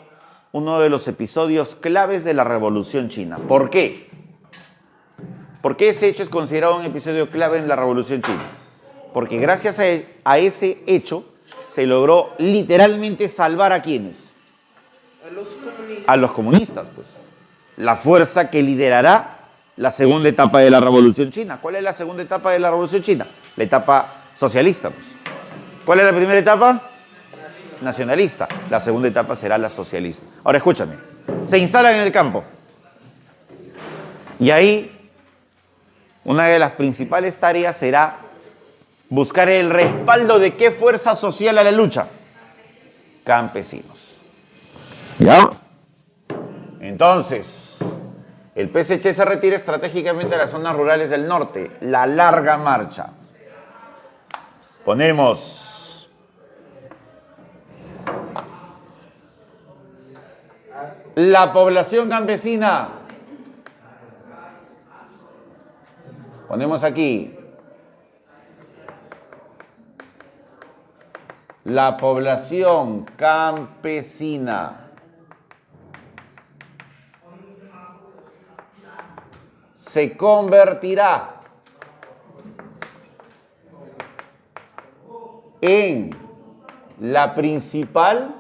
uno de los episodios claves de la Revolución China. ¿Por qué? ¿Por qué ese hecho es considerado un episodio clave en la Revolución China? Porque gracias a ese hecho se logró literalmente salvar ¿a quiénes? A los comunistas. A los comunistas, pues. La fuerza que liderará la segunda etapa de la Revolución China. ¿Cuál es la segunda etapa de la Revolución China? La etapa socialista, pues. ¿Cuál es la primera etapa? Nacionalista. La segunda etapa será la socialista. Ahora escúchame. Se instalan en el campo. Y ahí una de las principales tareas será buscar el respaldo de qué fuerza social a la lucha. Campesinos. ¿Ya? Entonces, el PSC se retira estratégicamente a las zonas rurales del norte. La larga marcha. Ponemos La población campesina. Ponemos aquí. La población campesina se convertirá en la principal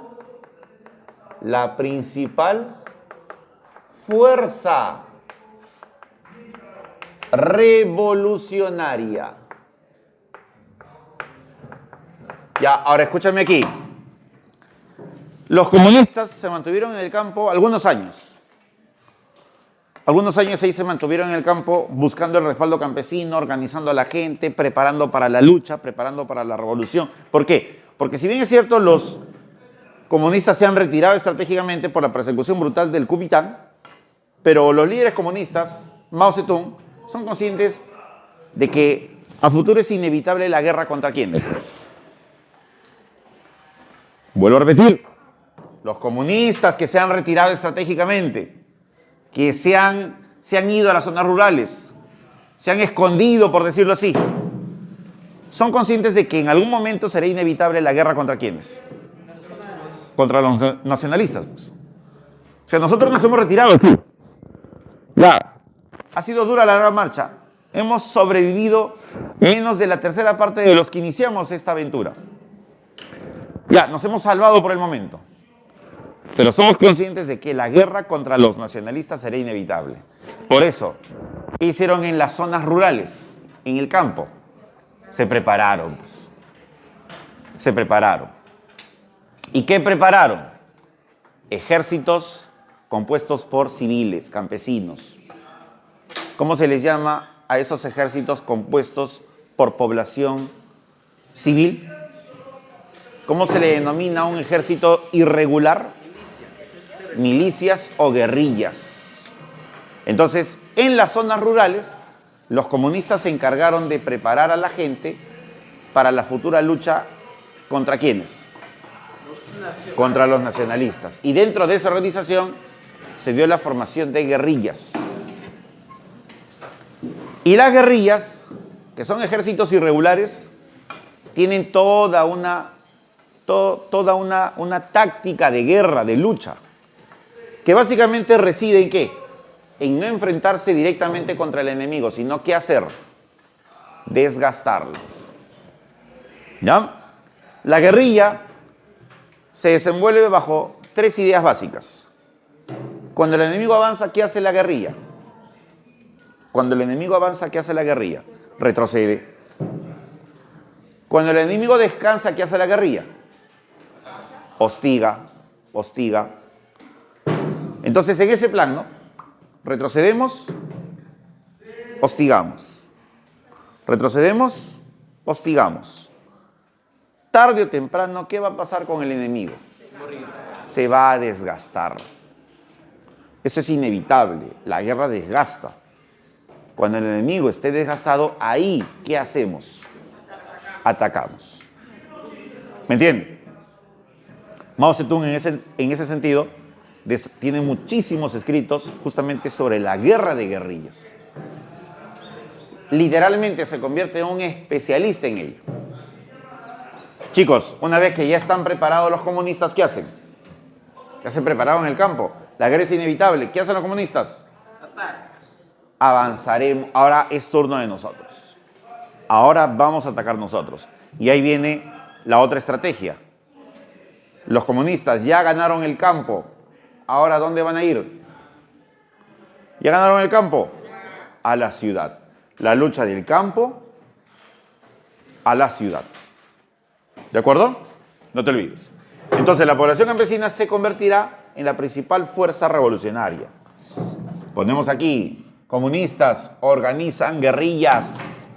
fuerza revolucionaria. Ya, ahora escúchame aquí. Los comunistas se mantuvieron en el campo algunos años. Algunos años ahí se mantuvieron en el campo buscando el respaldo campesino, organizando a la gente, preparando para la lucha, preparando para la revolución. ¿Por qué? Porque si bien es cierto, los comunistas se han retirado estratégicamente por la persecución brutal del Kuomintang, pero los líderes comunistas, Mao Zedong, son conscientes de que a futuro es inevitable la guerra contra quién. Vuelvo a repetir, los comunistas que se han retirado estratégicamente, que se han ido a las zonas rurales, se han escondido, por decirlo así, son conscientes de que en algún momento será inevitable la guerra contra quiénes. Contra los nacionalistas, pues. O sea, nosotros nos hemos retirado. Ya. Ha sido dura la larga marcha. Hemos sobrevivido menos de la tercera parte de los que iniciamos esta aventura. Ya, nos hemos salvado por el momento. Pero somos conscientes de que la guerra contra los nacionalistas será inevitable. Por eso, ¿qué hicieron en las zonas rurales, en el campo? Se prepararon, pues. Se prepararon. ¿Y qué prepararon? Ejércitos compuestos por civiles, campesinos. ¿Cómo se les llama a esos ejércitos compuestos por población civil? ¿Cómo se le denomina a un ejército irregular? Milicias o guerrillas. Entonces, en las zonas rurales, los comunistas se encargaron de preparar a la gente para la futura lucha ¿contra quiénes? Contra los nacionalistas. Y dentro de esa organización se dio la formación de guerrillas. Y las guerrillas, que son ejércitos irregulares, tienen toda una táctica de guerra, de lucha, que básicamente reside en ¿qué? En no enfrentarse directamente contra el enemigo, sino ¿qué hacer? Desgastarlo. ¿Ya? La guerrilla se desenvuelve bajo tres ideas básicas. Cuando el enemigo avanza, ¿qué hace la guerrilla? Cuando el enemigo avanza, ¿qué hace la guerrilla? Retrocede. Cuando el enemigo descansa, ¿qué hace la guerrilla? Hostiga. Entonces, en ese plan, ¿no? Retrocedemos, hostigamos. Retrocedemos, hostigamos. Tarde o temprano, ¿qué va a pasar con el enemigo? Se va a desgastar. Eso es inevitable. La guerra desgasta. Cuando el enemigo esté desgastado, ahí, ¿qué hacemos? Atacamos. ¿Me entienden? Mao Zedong, en ese sentido, tiene muchísimos escritos justamente sobre la guerra de guerrillas. Literalmente se convierte en un especialista en ello. Chicos, una vez que ya están preparados los comunistas, ¿qué hacen? Ya se prepararon en el campo. La guerra es inevitable. ¿Qué hacen los comunistas? Avanzaremos. Ahora es turno de nosotros. Ahora vamos a atacar nosotros. Y ahí viene la otra estrategia. Los comunistas ya ganaron el campo. Ahora, ¿dónde van a ir? ¿Ya ganaron el campo? A la ciudad. La lucha del campo a la ciudad. ¿De acuerdo? No te olvides. Entonces, la población campesina se convertirá en la principal fuerza revolucionaria. Ponemos aquí, comunistas organizan guerrillas.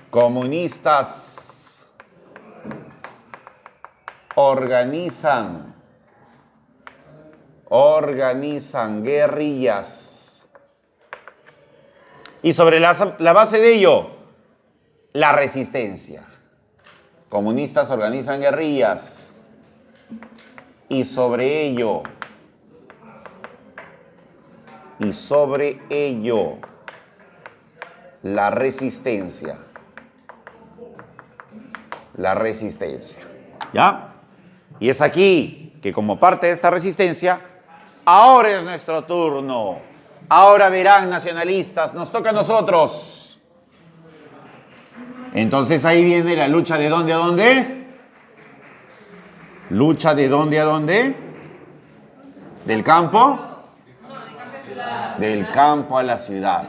Comunistas organizan guerrillas. Y sobre la base de ello, la resistencia. Comunistas organizan guerrillas. y sobre ello, la resistencia. La resistencia. ¿Ya? Y es aquí que como parte de esta resistencia, ahora es nuestro turno. Ahora verán, nacionalistas, nos toca a nosotros. Entonces ahí viene la lucha de dónde a dónde. Lucha de dónde a dónde. Del campo. Del campo a la ciudad.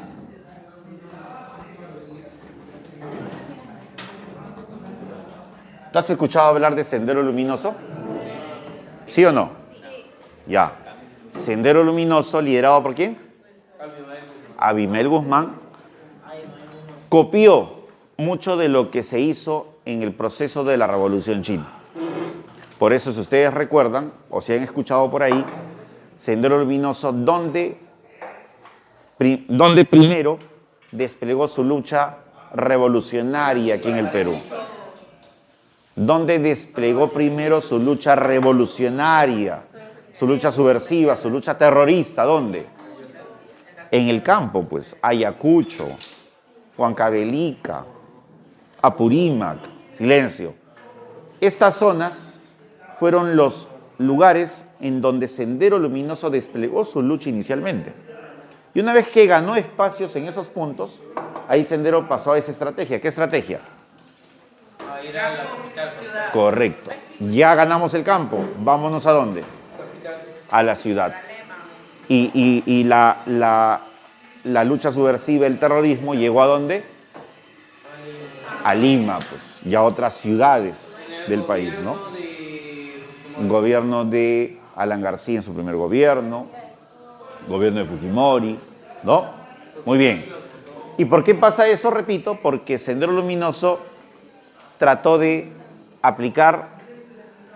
¿Tú has escuchado hablar de Sendero Luminoso? ¿Sí o no? Ya. Sendero Luminoso, liderado por quién? Abimael Guzmán. Copió mucho de lo que se hizo en el proceso de la Revolución China. Por eso, si ustedes recuerdan, o si han escuchado por ahí, Sendero Luminoso, donde primero desplegó su lucha revolucionaria aquí en el Perú. Donde desplegó primero su lucha revolucionaria, su lucha subversiva, su lucha terrorista. ¿Dónde? En el campo, pues. Ayacucho, Huancavelica, Apurímac, silencio. Estas zonas fueron los lugares en donde Sendero Luminoso desplegó su lucha inicialmente. Y una vez que ganó espacios en esos puntos, ahí Sendero pasó a esa estrategia. ¿Qué estrategia? A ir a la capital. Correcto. Ya ganamos el campo. ¿Vámonos a dónde? A la ciudad. Y la lucha subversiva, el terrorismo, ¿llegó a dónde? A Lima, pues. Y a otras ciudades del país, ¿no? Un gobierno de Alan García en su primer gobierno de Fujimori, ¿no? Muy bien. ¿Y por qué pasa eso? Repito, porque Sendero Luminoso trató de aplicar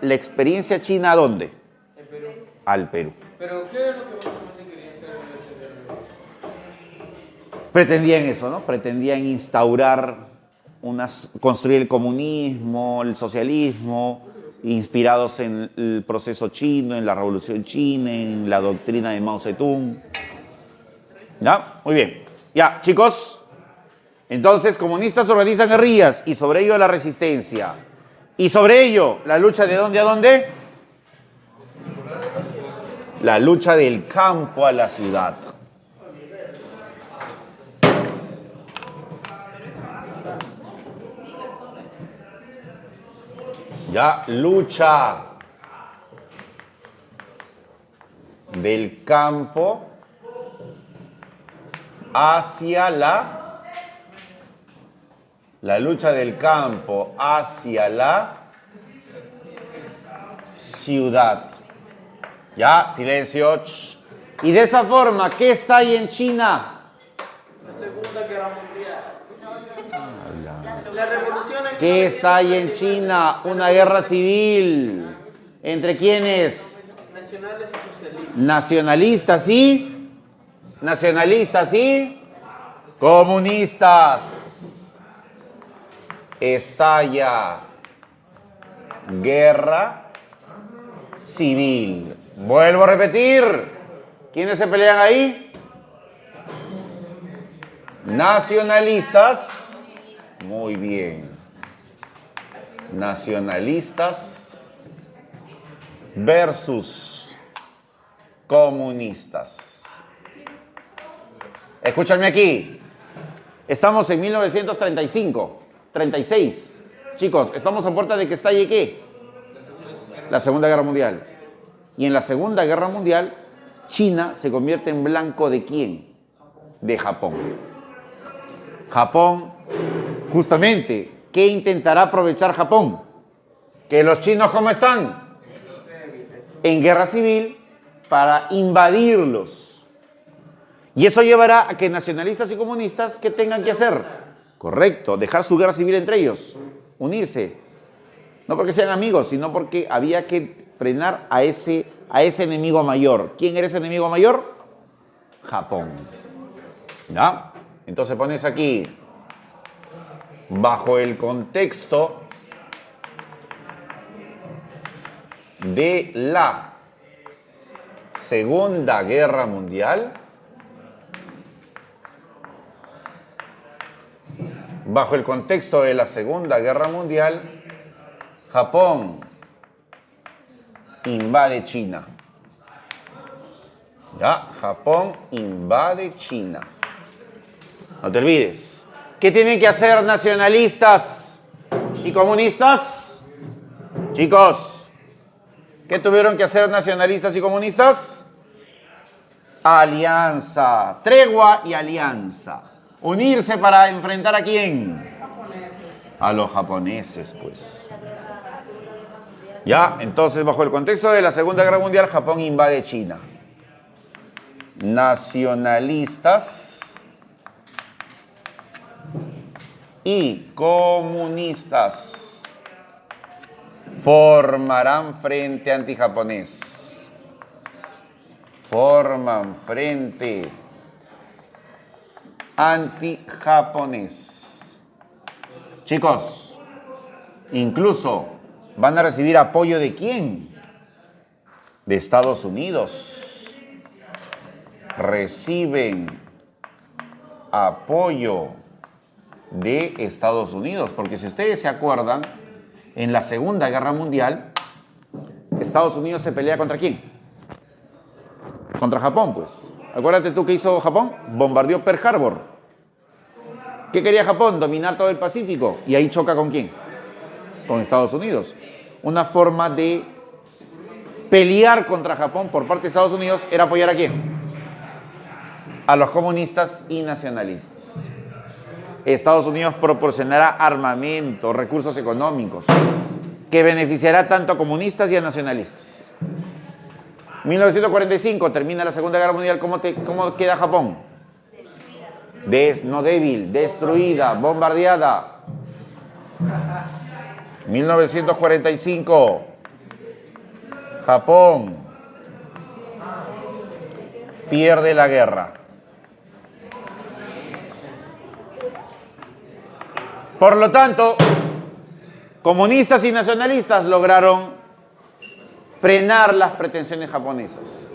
la experiencia china ¿a dónde? En Perú. Al Perú. Pero, ¿qué es lo que básicamente quería hacer el Sendero? Pretendían eso, ¿no? Pretendían instaurar, construir el comunismo, el socialismo, inspirados en el proceso chino, en la revolución china, en la doctrina de Mao Zedong. ¿Ya? Muy bien. Ya, chicos. Entonces, comunistas organizan guerrillas y sobre ello la resistencia. Y sobre ello, la lucha de dónde a dónde. La lucha del campo a la ciudad. Ya, lucha del campo hacia la lucha del campo hacia la ciudad. Ya, silencio. Y de esa forma, ¿qué está ahí en China? La Segunda Guerra Mundial. La revolución en ¿Qué está ahí en China? Una guerra civil. ¿Entre quiénes? nacionales y socialistas. Nacionalistas y comunistas. Estalla guerra civil. Vuelvo a repetir. ¿Quiénes se pelean ahí? Nacionalistas. Muy bien. Nacionalistas versus comunistas. Escúchame aquí. Estamos en 1935, 36. Chicos, estamos a puerta de que estalle ¿qué? La Segunda Guerra Mundial. Y en la Segunda Guerra Mundial, China se convierte en blanco ¿de quién? De Japón. Japón, justamente, ¿qué intentará aprovechar Japón? Que los chinos, ¿cómo están? En guerra civil para invadirlos. Y eso llevará a que nacionalistas y comunistas, ¿qué tengan que hacer? Correcto, dejar su guerra civil entre ellos, unirse. No porque sean amigos, sino porque había que frenar a ese enemigo mayor. ¿Quién era ese enemigo mayor? Japón. ¿Ya? Entonces pones aquí, bajo el contexto de la Segunda Guerra Mundial, bajo el contexto de la Segunda Guerra Mundial, Japón invade China. Ya, Japón invade China. No te olvides. ¿Qué tienen que hacer nacionalistas y comunistas? Chicos, ¿qué tuvieron que hacer nacionalistas y comunistas? Alianza, tregua y alianza. Unirse para enfrentar ¿a quién? A los japoneses, pues. Ya, entonces, bajo el contexto de la Segunda Guerra Mundial, Japón invade China. Nacionalistas y comunistas formarán frente antijaponés. Forman frente antijaponés. Chicos, incluso van a recibir apoyo ¿de quién? De Estados Unidos. Reciben apoyo de Estados Unidos, porque si ustedes se acuerdan, en la Segunda Guerra Mundial, Estados Unidos se pelea ¿contra quién? Contra Japón, pues. Acuérdate tú qué hizo Japón. Bombardeó Pearl Harbor. ¿Qué quería Japón? Dominar todo el Pacífico. Y ahí choca ¿con quién? Con Estados Unidos. Una forma de pelear contra Japón por parte de Estados Unidos era apoyar ¿a quién? A los comunistas y nacionalistas. Estados Unidos proporcionará armamento, recursos económicos, que beneficiará tanto a comunistas y a nacionalistas. 1945, termina la Segunda Guerra Mundial. ¿Cómo queda Japón? No débil, destruida, bombardeada. 1945, Japón pierde la guerra. Por lo tanto, comunistas y nacionalistas lograron frenar las pretensiones japonesas.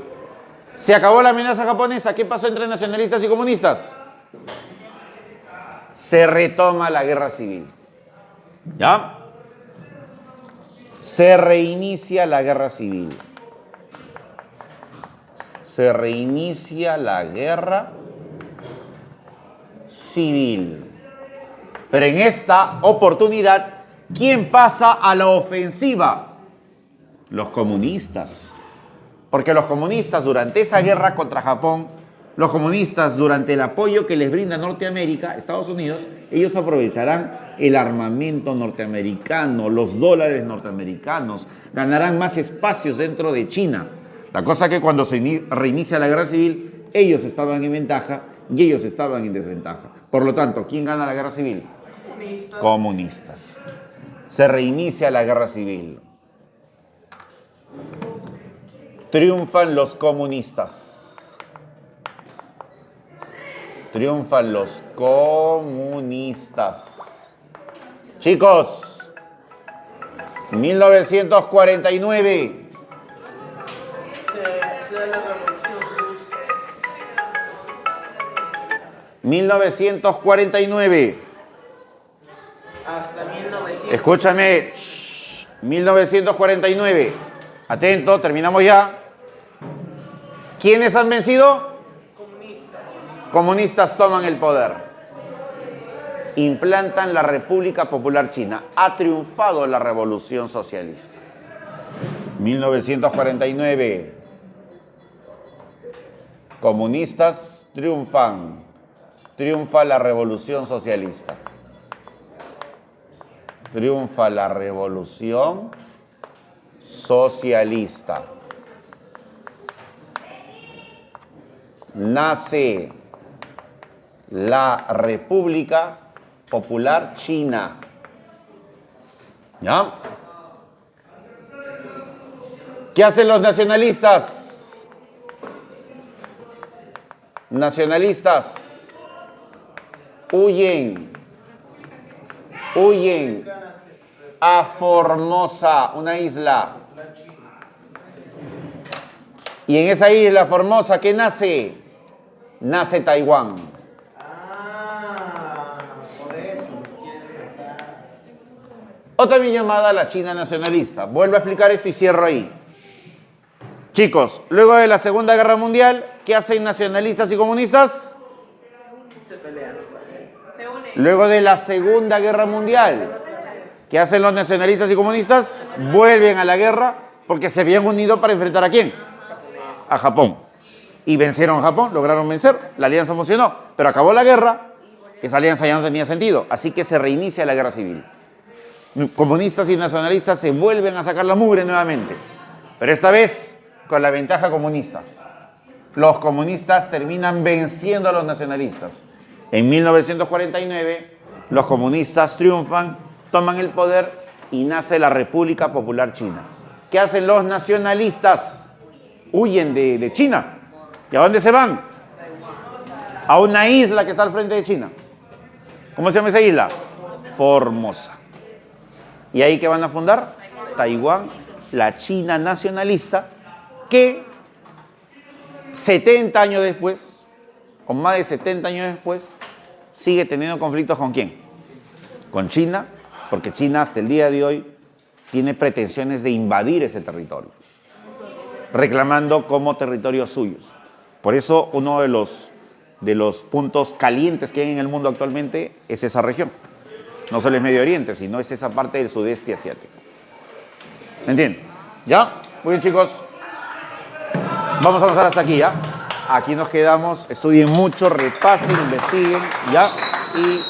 Se acabó la amenaza japonesa. ¿Qué pasó entre nacionalistas y comunistas? Se retoma la guerra civil. ¿Ya? Se reinicia la guerra civil. Se reinicia la guerra civil. Pero en esta oportunidad, ¿quién pasa a la ofensiva? Los comunistas. Porque los comunistas durante esa guerra contra Japón, los comunistas durante el apoyo que les brinda Norteamérica, Estados Unidos, ellos aprovecharán el armamento norteamericano, los dólares norteamericanos, ganarán más espacios dentro de China. La cosa que cuando se reinicia la guerra civil, ellos estaban en ventaja y ellos estaban en desventaja. Por lo tanto, ¿quién gana la guerra civil? Comunistas. Se reinicia la guerra civil. Triunfan los comunistas. Triunfan los comunistas. Chicos, 1949. Se da la revolución rusa. 1949. Hasta 1900. Escúchame. 1949. Atento, terminamos ya. ¿Quiénes han vencido? Comunistas. Comunistas toman el poder. Implantan la República Popular China. Ha triunfado la revolución socialista. 1949. Comunistas triunfan. Triunfa la revolución socialista. Triunfa la revolución socialista. Nace la República Popular China. ¿Ya? ¿Qué hacen los nacionalistas? Nacionalistas huyen a Formosa, una isla Y en esa isla Formosa, ¿qué nace? Nace Taiwán. Ah, por eso nos quieren matar. O también llamada la China nacionalista. Vuelvo a explicar esto y cierro ahí. Chicos, luego de la Segunda Guerra Mundial, ¿qué hacen nacionalistas y comunistas? Luego de la Segunda Guerra Mundial, ¿qué hacen los nacionalistas y comunistas? Vuelven a la guerra porque se habían unido para enfrentar ¿a quién? A Japón. Y vencieron a Japón, lograron vencer, la alianza funcionó, pero acabó la guerra, esa alianza ya no tenía sentido, así que se reinicia la guerra civil. Comunistas y nacionalistas se vuelven a sacar la mugre nuevamente, pero esta vez con la ventaja comunista. Los comunistas terminan venciendo a los nacionalistas. En 1949, los comunistas triunfan, toman el poder y nace la República Popular China. ¿Qué hacen los nacionalistas? Huyen de China. ¿Y a dónde se van? A una isla que está al frente de China. ¿Cómo se llama esa isla? Formosa. ¿Y ahí qué van a fundar? Taiwán, la China nacionalista, que 70 años después, o más de 70 años después, sigue teniendo conflictos ¿con quién? Con China, porque China hasta el día de hoy tiene pretensiones de invadir ese territorio, reclamando como territorios suyos. Por eso uno de los puntos calientes que hay en el mundo actualmente es esa región. No solo es Medio Oriente, sino es esa parte del sudeste asiático. ¿Me entienden? ¿Ya? Muy bien, chicos. Vamos a avanzar hasta aquí, ¿ya? Aquí nos quedamos. Estudien mucho, repasen, investiguen, ¿ya? Y